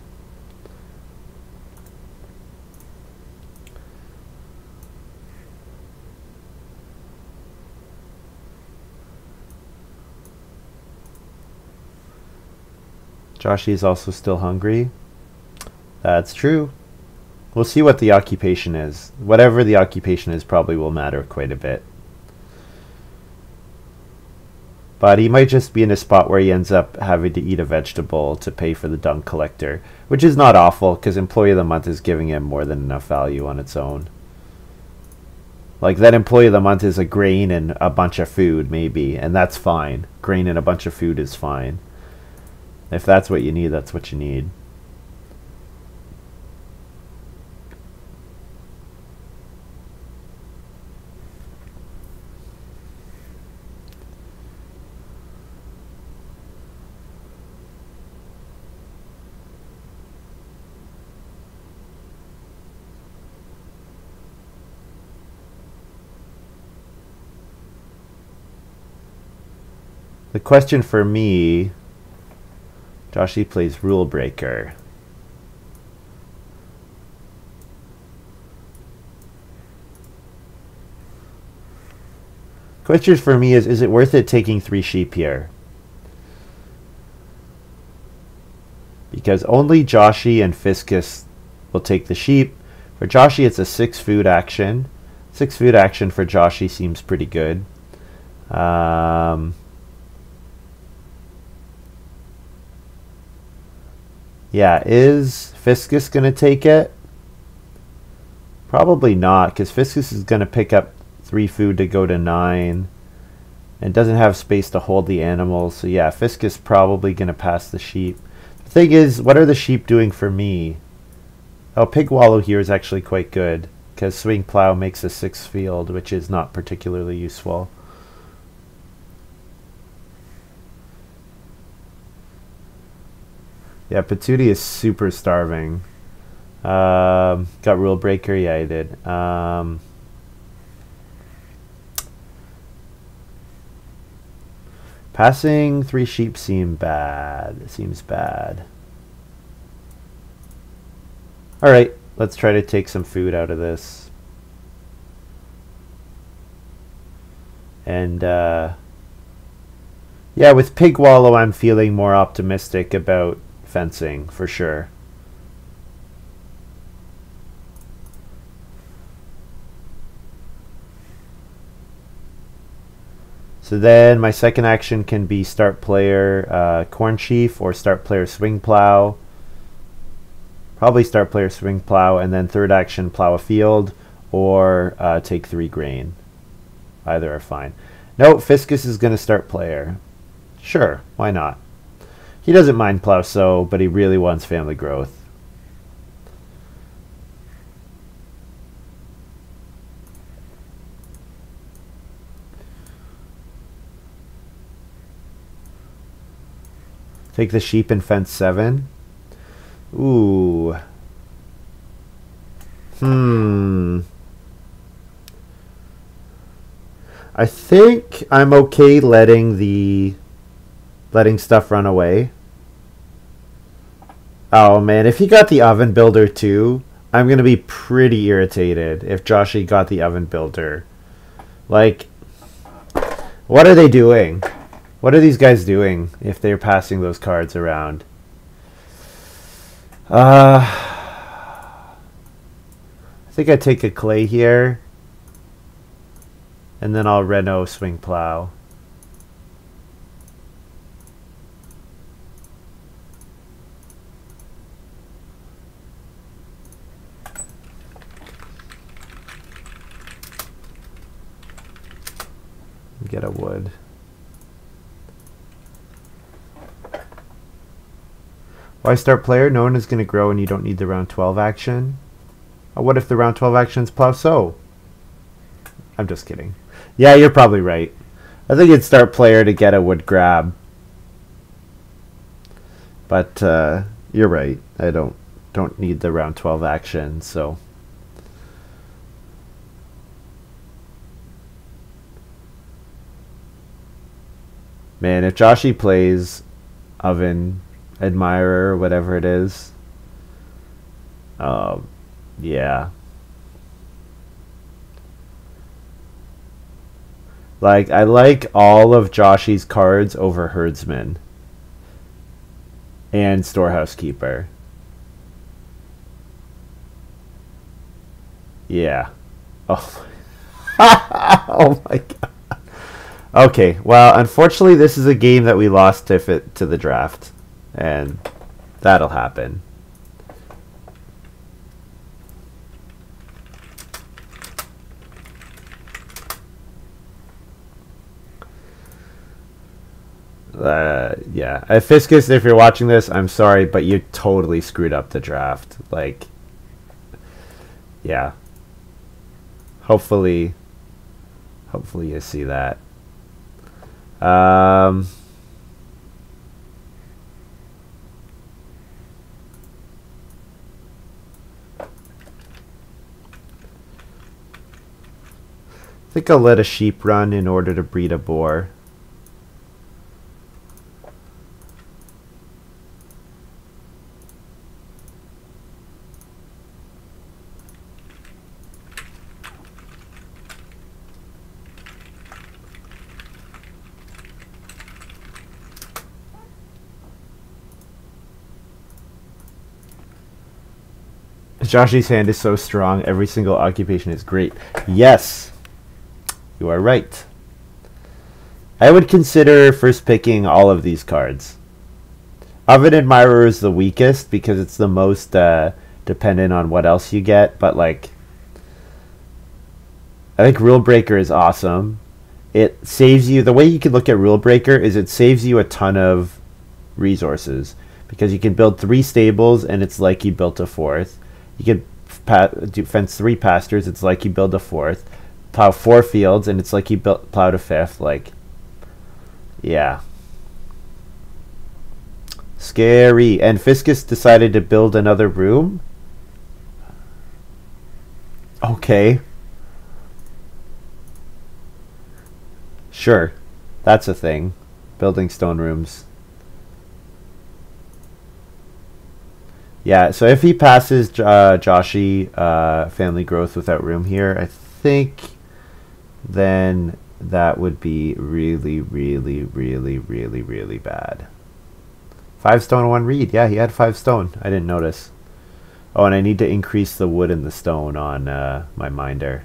Joshy is also still hungry. That's true. We'll see what the occupation is. Whatever the occupation is probably will matter quite a bit. But he might just be in a spot where he ends up having to eat a vegetable to pay for the dung collector, which is not awful because Employee of the Month is giving him more than enough value on its own. Like that Employee of the Month is a grain and a bunch of food maybe, and that's fine. Grain and a bunch of food is fine. If that's what you need, that's what you need. The question for me, Joshy plays Rule Breaker. Question for me is it worth it taking 3 sheep here? Because only Joshy and Fiscus will take the sheep. For Joshy, it's a 6 food action. 6 food action for Joshy seems pretty good. Yeah, is Fiscus going to take it? Probably not, because Fiscus is going to pick up 3 food to go to 9. And doesn't have space to hold the animals. So yeah, Fiscus probably going to pass the sheep. The thing is, what are the sheep doing for me? Oh, Pig Wallow here is actually quite good, because Swing Plow makes a 6 field, which is not particularly useful. Yeah, Patootie is super starving. Got Rule Breaker? Yeah, he did. Passing 3 sheep seems bad. It seems bad. Alright, let's try to take some food out of this. And, yeah, with Pig Wallow, I'm feeling more optimistic about fencing for sure. So then my second action can be start player Corn Chief or start player Swing Plow. Probably start player Swing Plow, and then third action plow a field or take 3 grain. Either are fine. No, Fiscus is going to start player. Sure, why not? He doesn't mind plow sow, but he really wants family growth. Take the sheep and fence 7. Ooh. I think I'm okay letting stuff run away. Oh man, if he got the oven builder too, I'm gonna be pretty irritated if Joshy got the oven builder. Like, what are they doing? What are these guys doing if they're passing those cards around? I think I take a clay here. And then I'll Renault swing plow. Get a wood. Why start player? No one is going to grow and you don't need the round 12 action. What if the round 12 action is plow sow? I'm just kidding. Yeah, you're probably right. I think it's start player to get a wood grab. But you're right. I don't need the round 12 action, so man, if Joshy plays oven admirer, whatever it is, yeah. Like, I like all of Joshy's cards over herdsman and storehouse keeper. Yeah. Oh. Oh my god. Okay, well, unfortunately, this is a game that we lost to the draft, and that'll happen. Yeah. Fiscus, if you're watching this, I'm sorry, but you totally screwed up the draft. Like, yeah. Hopefully you see that. I think I'll let a sheep run in order to breed a boar. Joshy's hand is so strong, every single occupation is great. Yes, you are right. I would consider first picking all of these cards. Oven Admirer is the weakest because it's the most dependent on what else you get, but like, I think Rule Breaker is awesome. It saves you, the way you can look at Rule Breaker is it saves you a ton of resources because you can build 3 stables and it's like you built a 4th. You can fence 3 pastures, it's like you build a 4th. Plow 4 fields, and it's like you plowed a 5th. Like, yeah. Scary. And Fiscus decided to build another room? Okay. Sure. That's a thing. Building stone rooms. Yeah, so if he passes Joshy family growth without room here, I think then that would be really, really, really, really, really bad. 5 stone, 1 reed. Yeah, he had 5 stone. I didn't notice. Oh, and I need to increase the wood and the stone on my minder.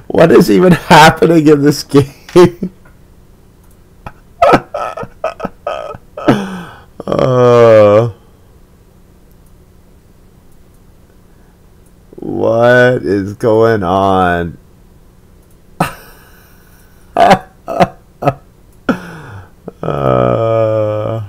What is even happening in this game? Uh, what is going on? Uh,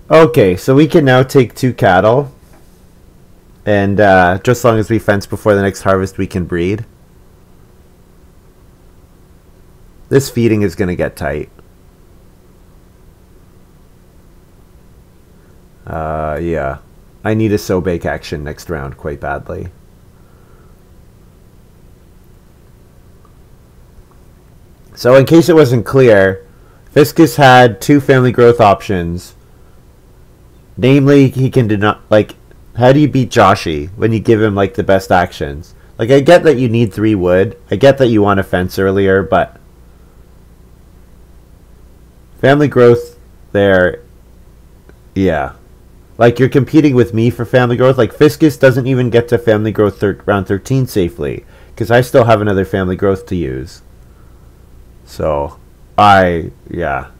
okay, so we can now take 2 cattle. And just as long as we fence before the next harvest, we can breed. This feeding is going to get tight. Yeah. I need a sow-bake action next round quite badly. So in case it wasn't clear, Fiscus had 2 family growth options. Namely, he can do not, like, how do you beat Joshi when you give him, like, the best actions? Like, I get that you need 3 wood. I get that you want to fence earlier, but family growth there, yeah. Like, you're competing with me for family growth. Like, Fiscus doesn't even get to family growth round 13 safely, because I still have another family growth to use. So, yeah.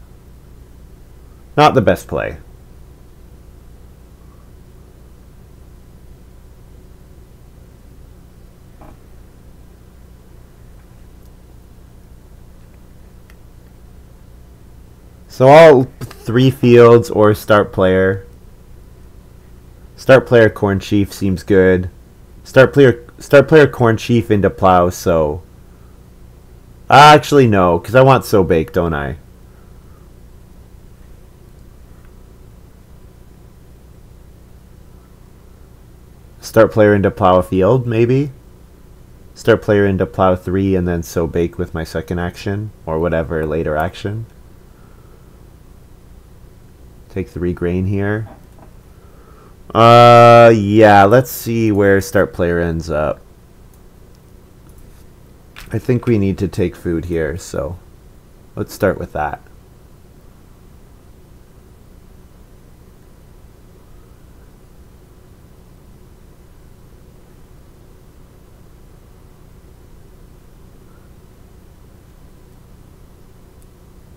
Not the best play. So all 3 fields or start player. Start player corn sheaf seems good. Start player corn sheaf into plow, so actually no, because I want sow bake, don't I? Start player into plow a field, maybe? Start player into plow 3 and then sow bake with my second action, or whatever later action. Take 3 grain here. Yeah, let's see where start player ends up. I think we need to take food here, so let's start with that.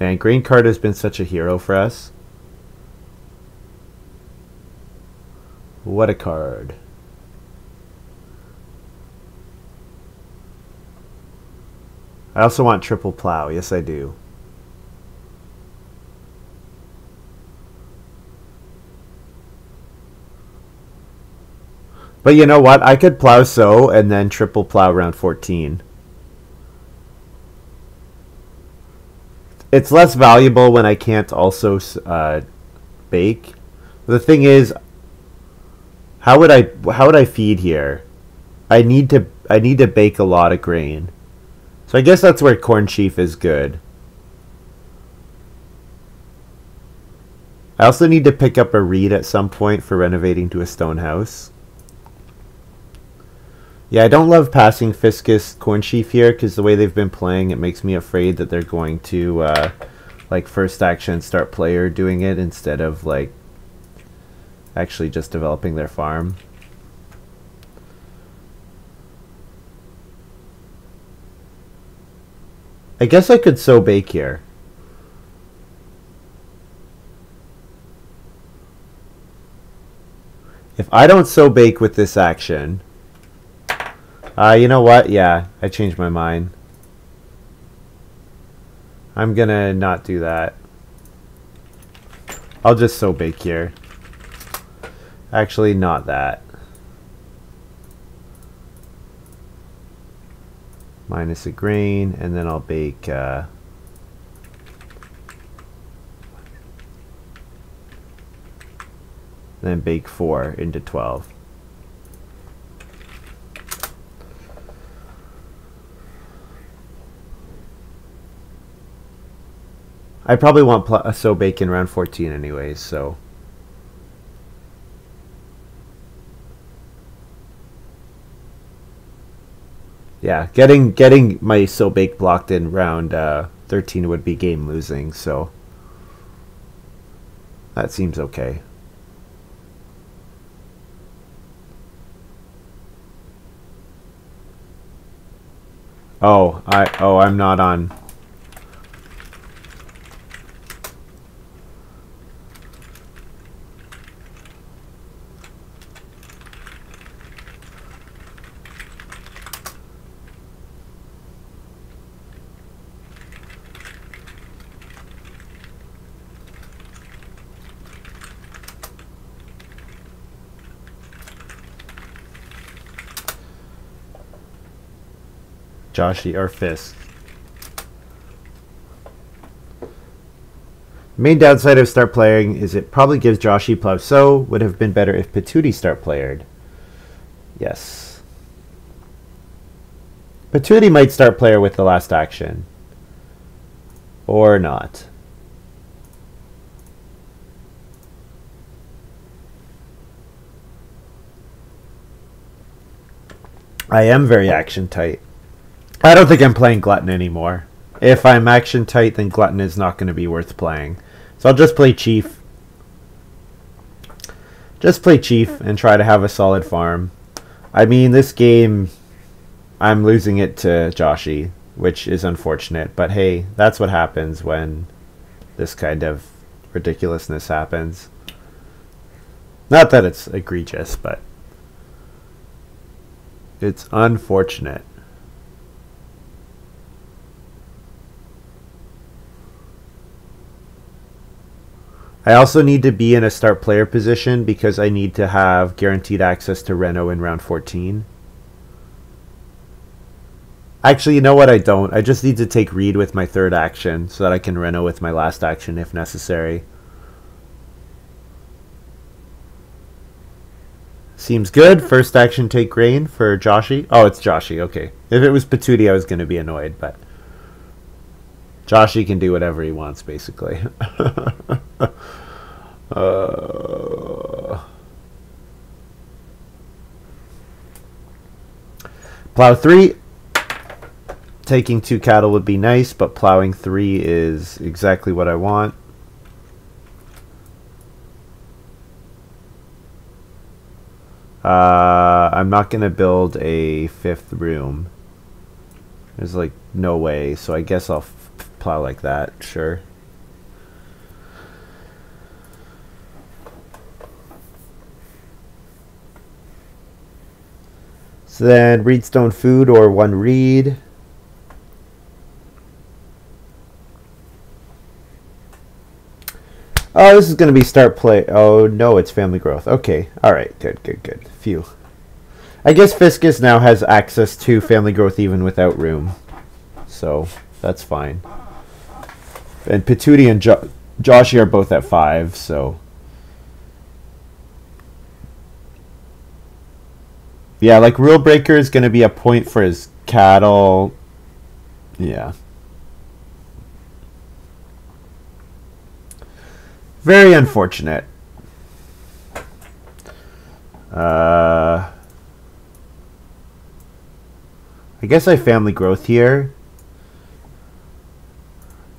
Man, grain card has been such a hero for us. What a card. I also want triple plow. Yes, I do. But you know what? I could plow sow and then triple plow round 14. It's less valuable when I can't also bake. The thing is, how would I feed here? I need to bake a lot of grain. So I guess that's where corn sheaf is good. I also need to pick up a reed at some point for renovating to a stone house. Yeah, I don't love passing Fiscus corn sheaf here because the way they've been playing, it makes me afraid that they're going to like first action start player doing it instead of like actually just developing their farm. I guess I could sow bake here. If I don't sow bake with this action, you know what? Yeah, I changed my mind. I'm gonna not do that. I'll just sow bake here. Actually, not that. Minus a grain, and then I'll bake then bake 4 into 12. I probably want a sow bake in round 14 anyways, so. Yeah, getting my so bake blocked in round 13 would be game losing, so that seems okay. I'm not on. Joshy or Fisk. Main downside of start playing is it probably gives Joshy Plow, so would have been better if Patootie start playered. Yes. Patootie might start player with the last action. Or not. I am very action tight. I don't think I'm playing Glutton anymore. If I'm action tight, then Glutton is not going to be worth playing. So I'll just play Chief. Just play Chief and try to have a solid farm. I mean, this game, I'm losing it to Joshy, which is unfortunate. But hey, that's what happens when this kind of ridiculousness happens. Not that it's egregious, but it's unfortunate. I also need to be in a start player position because I need to have guaranteed access to Reno in round 14. Actually, you know what? I don't. I just need to take Reed with my third action so that I can Reno with my last action if necessary. Seems good. First action, take grain for Joshy. Oh, it's Joshy. Okay. If it was Patootie, I was going to be annoyed, but Joshy can do whatever he wants, basically. Plow 3. Taking 2 cattle would be nice, but plowing 3 is exactly what I want. I'm not going to build a 5th room. There's like no way, so I guess I'll plow like that, sure. So then Reedstone food or 1 reed. Oh, this is going to be start play. Oh, no, it's family growth. Okay. All right. Good, good, good. Phew. I guess Fiscus now has access to family growth even without room. So that's fine. And Patootie and Joshy are both at 5, so. Yeah, like Rule Breaker is going to be a point for his cattle. Yeah. Very unfortunate. I guess I family growth here.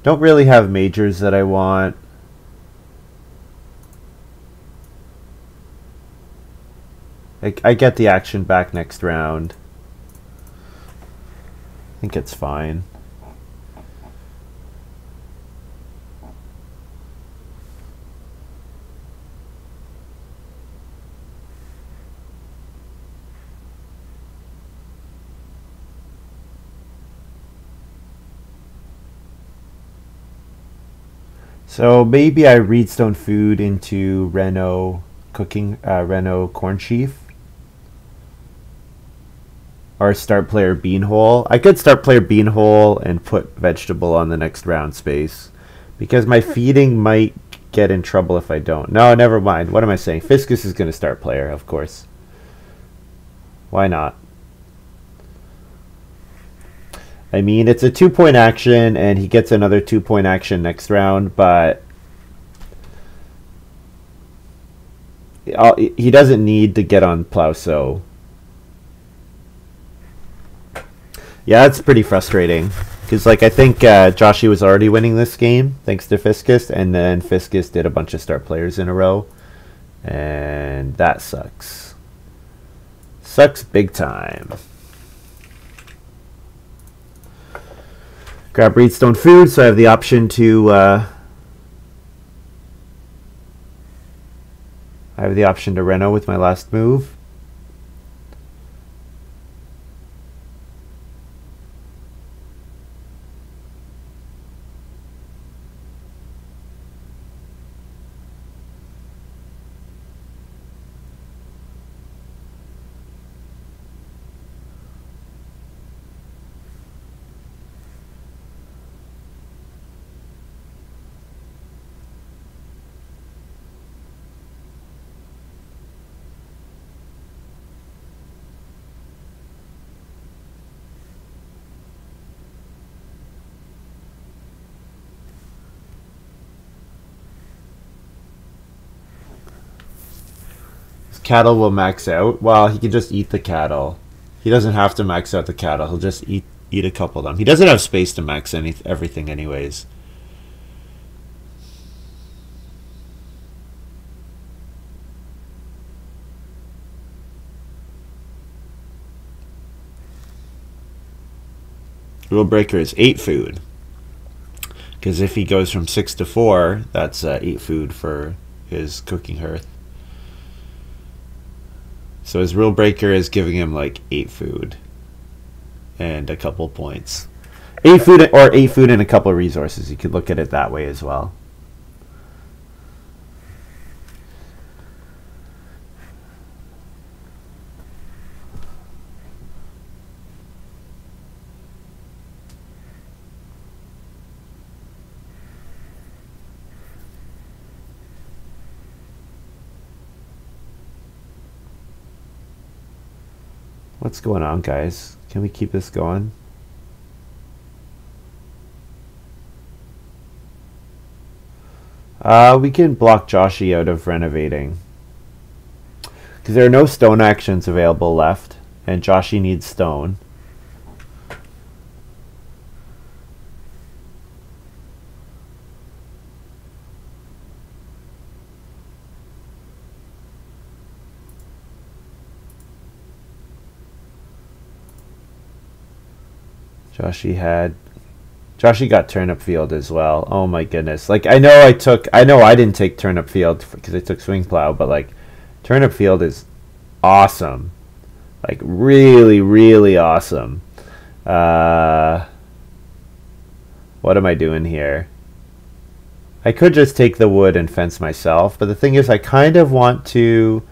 Don't really have majors that I want. I get the action back next round. I think it's fine. So maybe I Reedstone food into Reno cooking, Reno corn sheaf. Or start player beanhole. I could start player beanhole and put vegetable on the next round space. Because my feeding might get in trouble if I don't. No, never mind. What am I saying? Fiscus is going to start player, of course. Why not? I mean, it's a 2-point action, and he gets another 2-point action next round, but he doesn't need to get on plow so. Yeah, it's pretty frustrating. Because, like, I think Joshy was already winning this game, thanks to Fiscus, and then Fiscus did a bunch of start players in a row. And that sucks. Sucks big time. Grab Breedstone Food, so I have the option to... Reno with my last move. Cattle will max out. Well, he can just eat the cattle. He doesn't have to max out the cattle. He'll just eat a couple of them. He doesn't have space to max everything anyways. Rule breaker is 8 food. Because if he goes from 6 to 4, that's 8 food for his cooking hearth. So his rule breaker is giving him like 8 food and a couple points. 8 food or 8 food and a couple of resources. You could look at it that way as well. What's going on, guys? Can we keep this going? We can block Joshy out of renovating. Because there are no stone actions available left, and Joshy needs stone. Joshy got turnip field as well. Oh my goodness. Like I know I didn't take turnip field because I took swing plow, but like turnip field is awesome. Like really, really awesome. What am I doing here? I could just take the wood and fence myself, but the thing is I kind of want to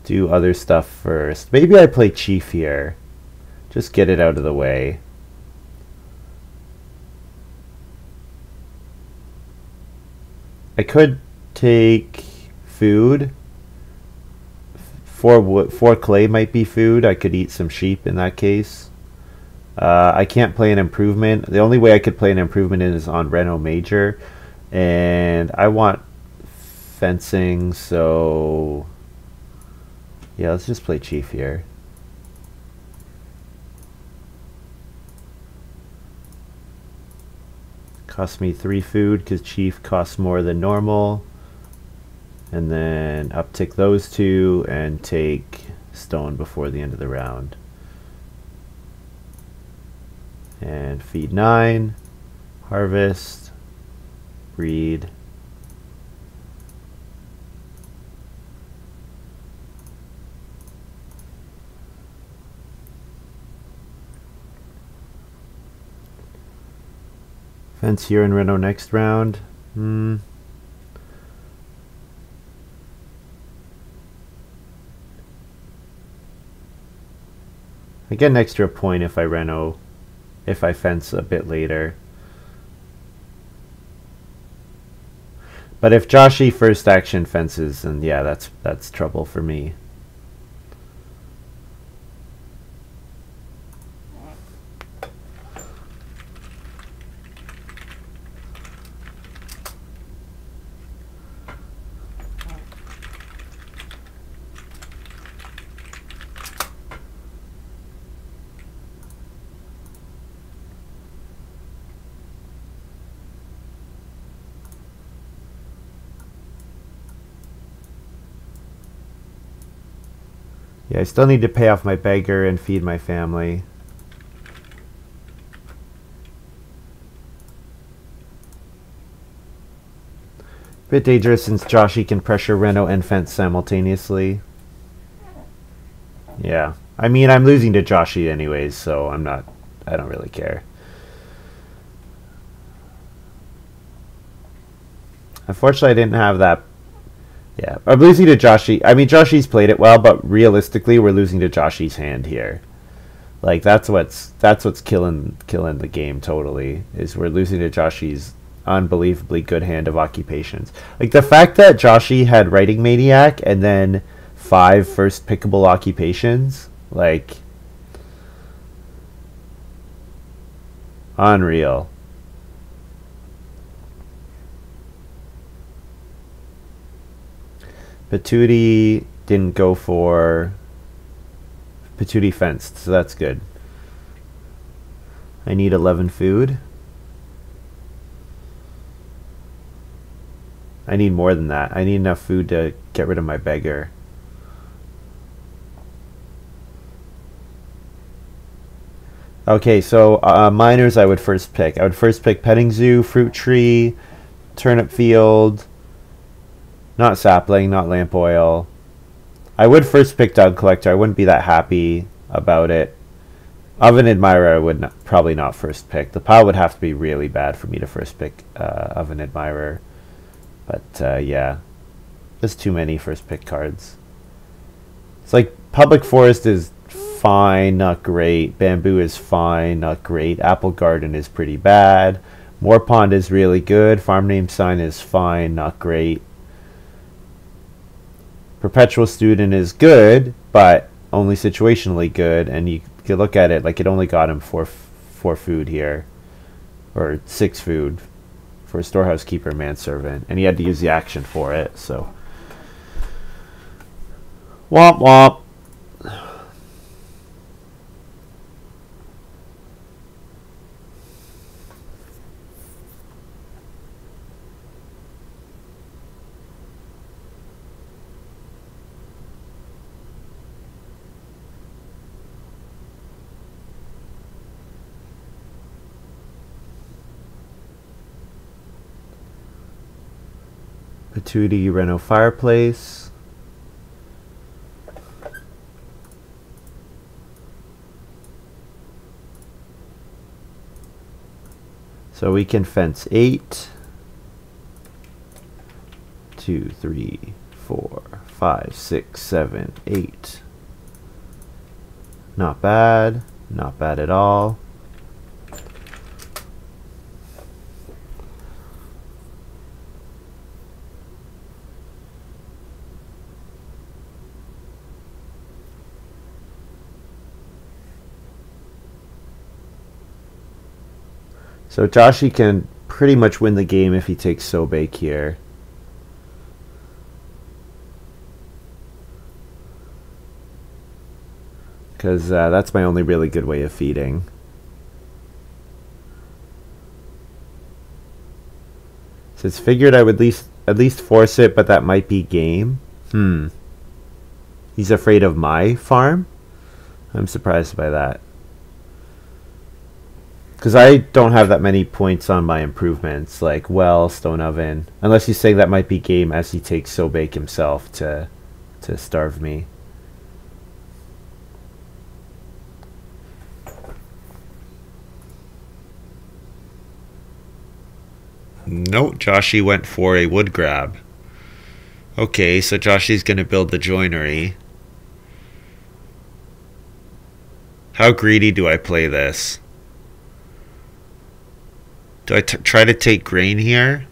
do other stuff first. Maybe I play chief here. Just get it out of the way. I could take food. 4 clay might be food. I could eat some sheep in that case. I can't play an improvement. The only way I could play an improvement is on Reno Major. And I want fencing, so... yeah, let's just play chief here. Cost me 3 food because chief costs more than normal. And then uptick those 2 and take stone before the end of the round. And feed 9, harvest, breed. Fence here in Reno next round. I get an extra point if I fence a bit later. But if Joshy first action fences, then yeah, that's trouble for me. Yeah, I still need to pay off my beggar and feed my family. Bit dangerous since Joshy can pressure Reno and fence simultaneously. Yeah. I mean, I'm losing to Joshy anyways, so I don't really care. Unfortunately, I didn't have that. Yeah, I'm losing to Joshy. I mean, Joshy's played it well, but realistically, we're losing to Joshy's hand here. Like that's what's killing the game totally. Is we're losing to Joshy's unbelievably good hand of occupations. Like the fact that Joshy had Writing Maniac and then 5 first pickable occupations, like unreal. Patootie didn't go for Patootie fenced, so that's good. I need 11 food. I need more than that. I need enough food to get rid of my beggar. Okay, so miners I would first pick. I would first pick petting zoo, fruit tree, turnip field, not sapling, not lamp oil. I would first pick Dog Collector. I wouldn't be that happy about it. Oven Admirer I would probably not first pick. The pile would have to be really bad for me to first pick Oven Admirer. But yeah, there's too many first pick cards. It's like Public Forest is fine, not great. Bamboo is fine, not great. Apple Garden is pretty bad. Moor Pond is really good. Farm Name Sign is fine, not great. Perpetual Student is good, but only situationally good, and you could look at it like it only got him 4 food here, or 6 food for Storehouse Keeper, Manservant, and he had to use the action for it, so womp womp. Patootie, Reno Fireplace. So we can fence 8. 2, 3, 4, 5, 6, 7, 8. Not bad. Not bad at all. So Joshy can pretty much win the game if he takes Sobake here. Because that's my only really good way of feeding. So it's figured I would at least force it, but that might be game. He's afraid of my farm? I'm surprised by that. Because I don't have that many points on my improvements, like well, stone oven. Unless he's saying that might be game as he takes Sobake himself to starve me. No, Joshy went for a wood grab. Okay, so Joshy's going to build the joinery. How greedy do I play this? Do I try to take grain here?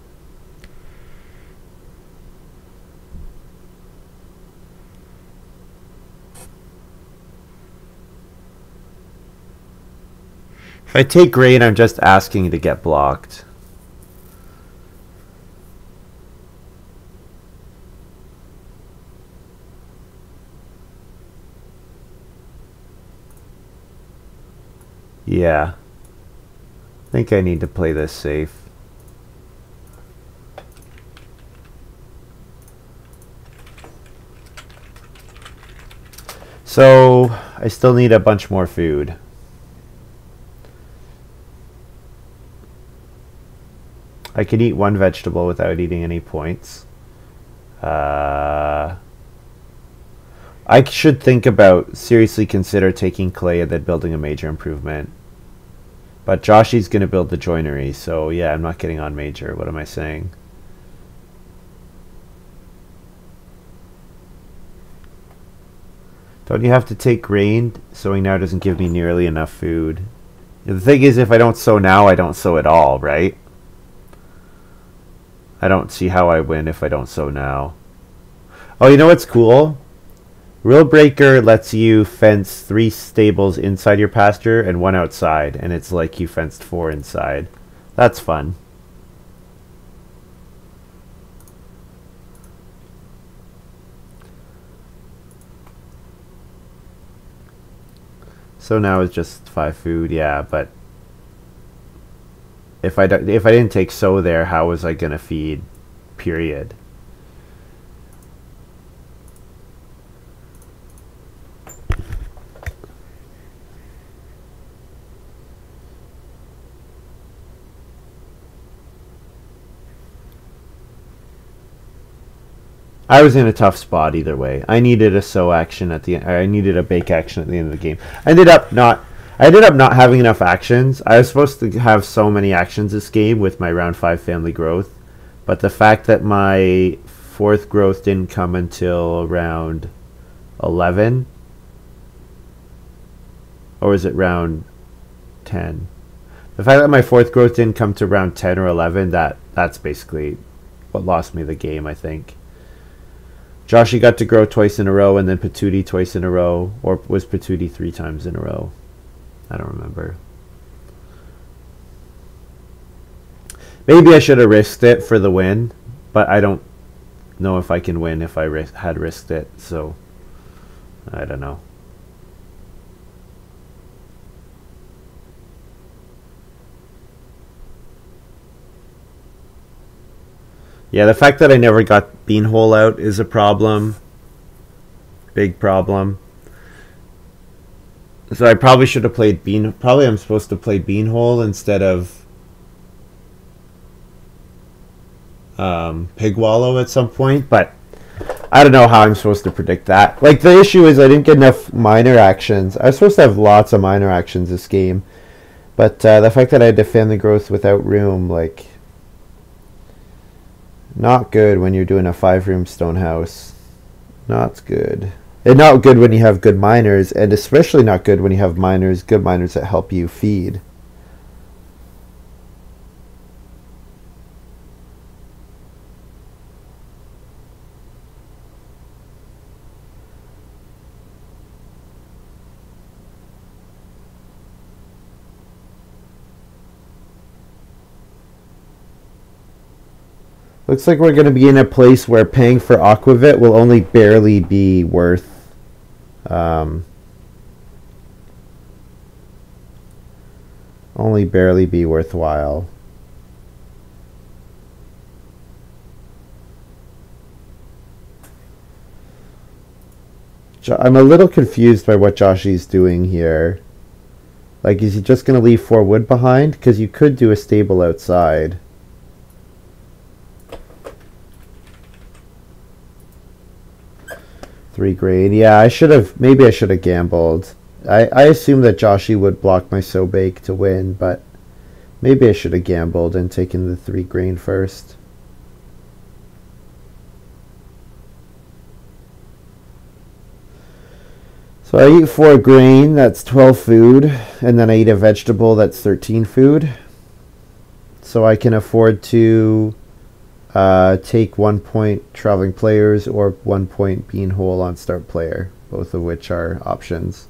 If I take grain, I'm just asking to get blocked. Yeah. I think I need to play this safe. So I still need a bunch more food. I could eat one vegetable without eating any points. I should think about, seriously consider taking clay and then building a major improvement. But Joshy's going to build the joinery, so yeah, I'm not getting on major. What am I saying? Don't you have to take grain? Sowing now doesn't give me nearly enough food. The thing is, if I don't sow now, I don't sow at all, right? I don't see how I win if I don't sow now. Oh, you know what's cool? Rule Breaker lets you fence 3 stables inside your pasture and 1 outside, and it's like you fenced 4 inside. That's fun. So now it's just 5 food, yeah, but if I didn't take sow there, how was I gonna feed? Period. I was in a tough spot either way. I needed a sow action at the end. I needed a bake action at the end of the game. I ended up not having enough actions. I was supposed to have so many actions this game with my round 5 family growth, but the fact that my 4th growth didn't come until around 11, or was it round 10? The fact that my 4th growth didn't come to round 10 or 11, that's basically what lost me the game, I think. Joshy got to grow twice in a row, and then Patootie twice in a row. Or was Patootie 3 times in a row? I don't remember. Maybe I should have risked it for the win, but I don't know if I can win if I had risked it, so I don't know. Yeah, the fact that I never got Beanhole out is a problem. Big problem. So I probably should have played Probably I'm supposed to play Beanhole instead of Pig Wallow at some point, but I don't know how I'm supposed to predict that. Like, the issue is I didn't get enough minor actions. I was supposed to have lots of minor actions this game, but the fact that I had to family growth without room, like, not good when you're doing a 5-room stone house. Not good. And not good when you have good miners, and especially not good when you have good miners that help you feed. Looks like we're going to be in a place where paying for Aquavit will only barely be worth only barely be worthwhile. I'm a little confused by what Joshy's doing here. Like, is he just going to leave 4 wood behind? Because you could do a stable outside. Three grain. Yeah, maybe I should have gambled. I assumed that Joshy would block my sow bake to win, but maybe I should have gambled and taken the 3 grain first. So I eat 4 grain, that's 12 food, and then I eat a vegetable, that's 13 food. So I can afford to take 1 point traveling players or 1 point Beanhole on start player, both of which are options.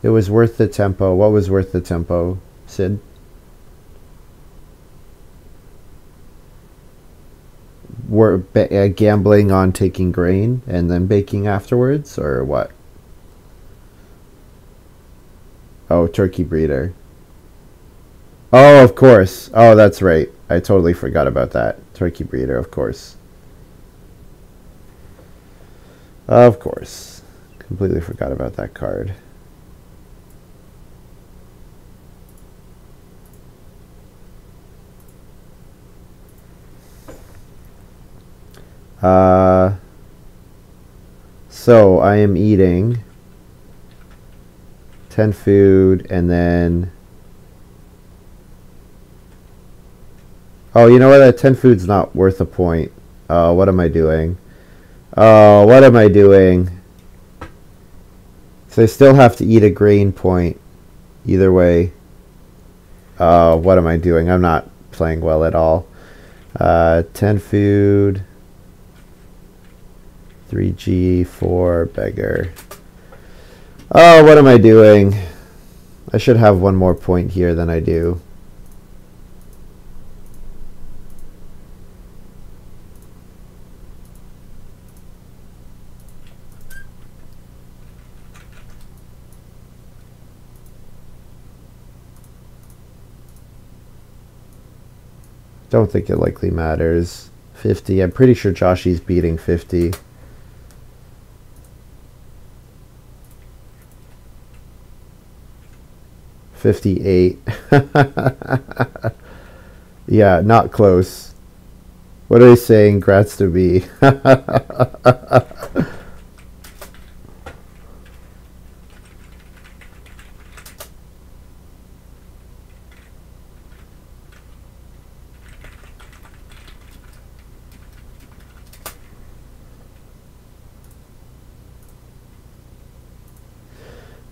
It was worth the tempo. What was worth the tempo, Sid? We're gambling on taking grain and then baking afterwards, or what? Oh, turkey breeder. Oh, of course. Oh, that's right. I totally forgot about that. Turkey breeder, of course. Of course. Completely forgot about that card. So I am eating 10 food and then... Oh, you know what? That 10 food's not worth a point. What am I doing? Oh, what am I doing? So I still have to eat a grain point. Either way. What am I doing? I'm not playing well at all. 10 food. 3G, 4 beggar. Oh, what am I doing? I should have one more point here than I do. Don't think it likely matters. 50. I'm pretty sure Joshy's beating 50. $58. Yeah, not close. What are they saying? Grats to me.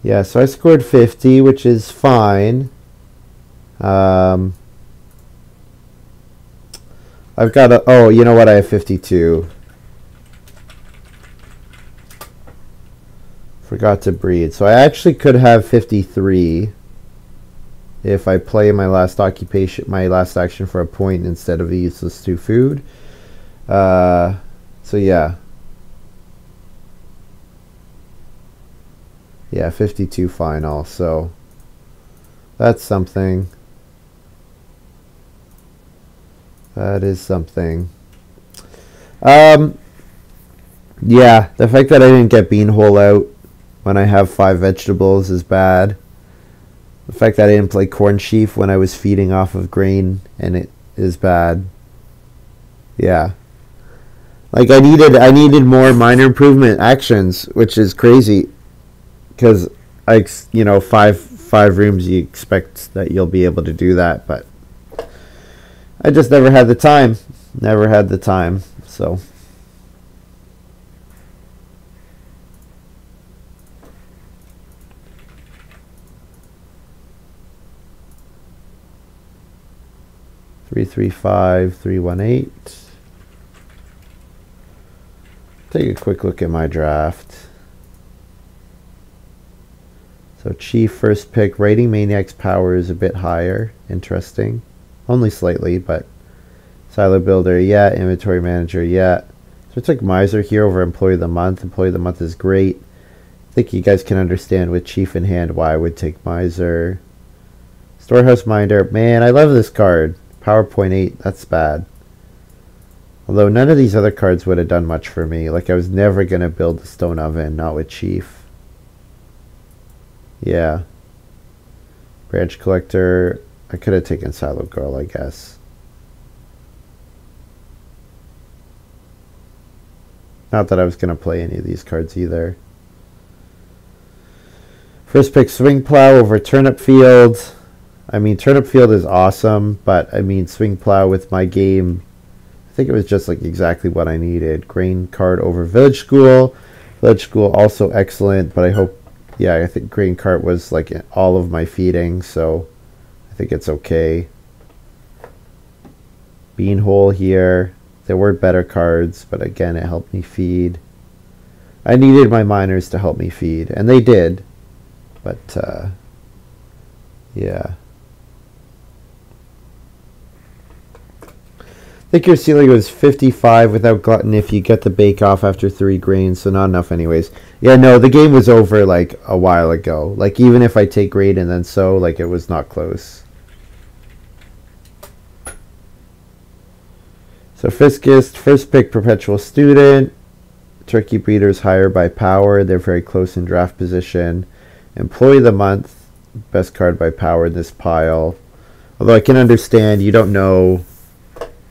Yeah, so I scored 50, which is fine. I've got a... Oh, you know what? I have 52. Forgot to breed. So I actually could have 53 if I play my last occupation, my last action for a point instead of a useless 2 food. So yeah. Yeah, 52 final, so that's something. That is something. Yeah, the fact that I didn't get beanhole out when I have 5 vegetables is bad. The fact that I didn't play corn sheaf when I was feeding off of grain and it is bad. Yeah. Like I needed more minor improvement actions, which is crazy. Because you know, five rooms, you expect that you'll be able to do that, but I just never had the time. Never had the time. So three, 3, 5, 3, 1, 8. Take a quick look at my draft. So Chief first pick, Raiding Maniac's power is a bit higher. Interesting. Only slightly, but Silo Builder, yeah. Inventory Manager, yeah. So I took Miser here over Employee of the Month. Employee of the Month is great. I think you guys can understand with Chief in hand why I would take Miser. Storehouse Minder, man, I love this card. PowerPoint 8, that's bad. Although none of these other cards would have done much for me. Like I was never going to build a stone oven, not with Chief. Yeah. Branch Collector. I could have taken Silo Girl, I guess. Not that I was going to play any of these cards either. First pick, Swing Plow over Turnip Field. I mean, Turnip Field is awesome, but I mean, Swing Plow with my game, I think it was just like exactly what I needed. Grain card over Village School. Village School also excellent, but I hope... Yeah, I think Grain Cart was like all of my feeding, so I think it's okay. Beanhole here. There were better cards, but again, it helped me feed. I needed my miners to help me feed, and they did. But, yeah. I think your ceiling was 55 without glutton if you get the bake off after 3 grains, so not enough anyways. Yeah, no, the game was over like a while ago. Like even if I take grain and then sow, like it was not close. So Fiskist, first pick Perpetual Student, Turkey breeders higher by power. They're very close in draft position. Employee of the month, best card by power in this pile. Although I can understand you don't know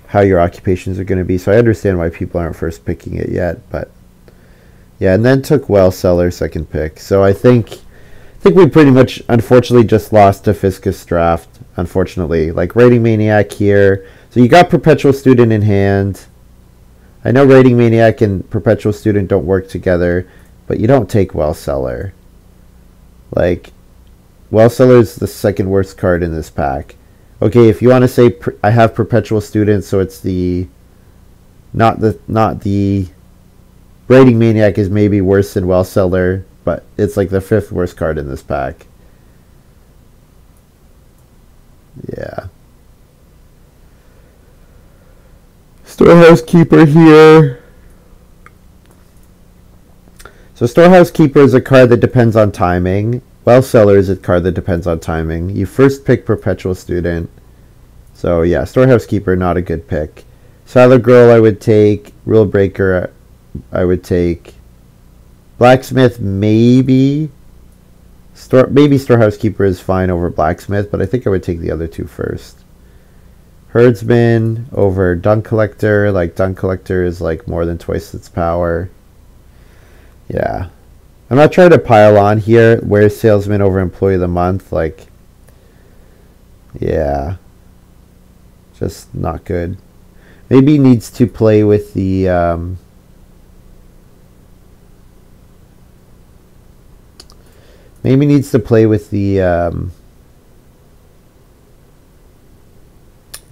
how your occupations are going to be, so I understand why people aren't first picking it yet. But yeah, and then took Well Seller second pick. So I think we pretty much unfortunately just lost to Fiscus draft. Unfortunately, like Rating Maniac here. So you got Perpetual Student in hand. I know Rating Maniac and Perpetual Student don't work together, but you don't take Well Seller. Like, Well Seller is the second worst card in this pack. Okay, if you want to say I have Perpetual Student, so it's the not the Rating Maniac is maybe worse than Well Seller, but it's like the fifth worst card in this pack. Yeah. Storehouse Keeper here. So Storehouse Keeper is a card that depends on timing. Well Seller is a card that depends on timing. You first pick Perpetual Student. So yeah, Storehouse Keeper, not a good pick. Silent Girl I would take. Rule Breaker I would take. Blacksmith maybe. Maybe Storehouse Keeper is fine over Blacksmith, but I think I would take the other two first. Herdsman over Dung Collector. Like, Dung Collector is like more than twice its power. Yeah. I'm not trying to pile on here. Where's Salesman over Employee of the Month? Like, yeah. Just not good. Maybe needs to play with the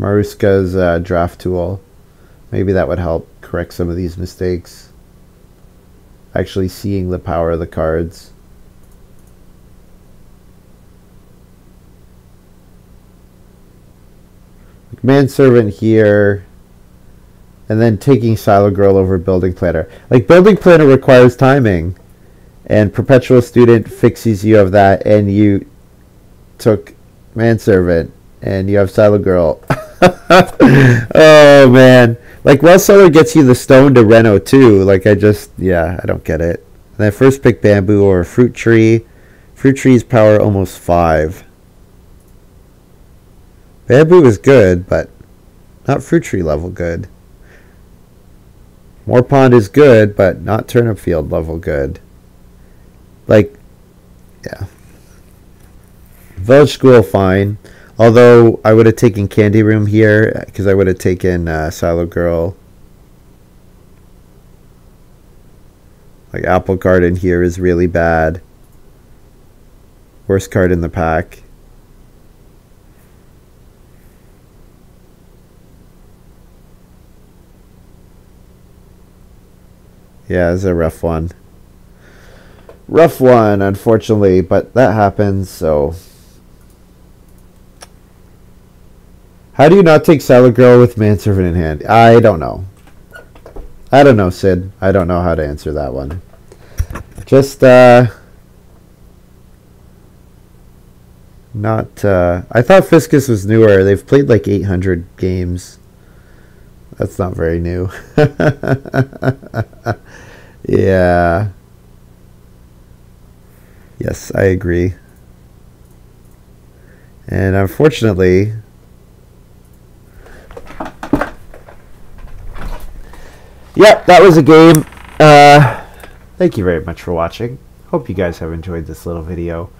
Maruska's draft tool. Maybe that would help correct some of these mistakes. Actually seeing the power of the cards. Manservant here. And then taking Silo Girl over Building Planner. Like, Building Planner requires timing. And Perpetual Student fixes you of that. And you took Manservant. And you have Silo Girl. Oh, man. Like, Well Seller gets you the stone to Reno, too. Like, I don't get it. And then first pick Bamboo or Fruit Tree. Fruit Tree's power almost 5. Bamboo is good, but not Fruit Tree level good. Moor Pond is good, but not Turnip Field level good. Like, yeah. Village School, fine. Although, I would have taken Candy Room here, because I would have taken Silo Girl. Like, Apple Garden here is really bad. Worst card in the pack. Yeah, it's a rough one. Rough one, unfortunately, but that happens, so. How do you not take Salad Girl with Manservant in hand? I don't know. I don't know, Sid. I don't know how to answer that one. Just, not, I thought Fiscus was newer. They've played like 800 games. That's not very new. Yeah. Yes, I agree. And unfortunately, yep, that was a game. Thank you very much for watching. Hope you guys have enjoyed this little video.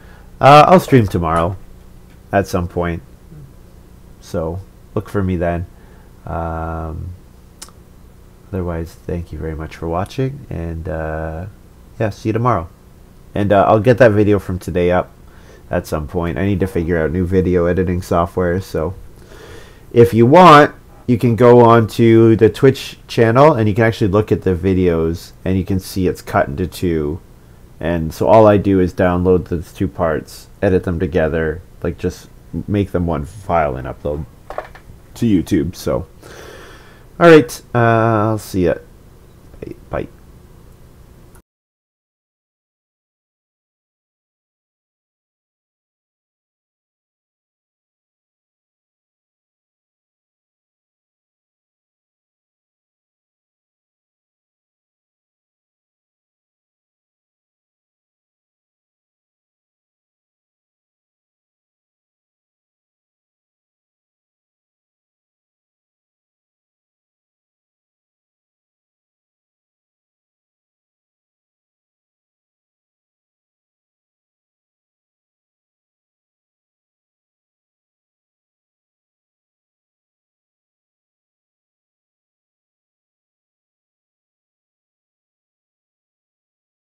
I'll stream tomorrow at some point, so look for me then. Otherwise, thank you very much for watching, and yeah, see you tomorrow. And I'll get that video from today up at some point. I need to figure out new video editing software, so if you want, you can go on to the Twitch channel and you can actually look at the videos and you can see it's cut into two. And so all I do is download the two parts, edit them together, like just make them one file and upload to YouTube. So, all right, I'll see ya. Bye.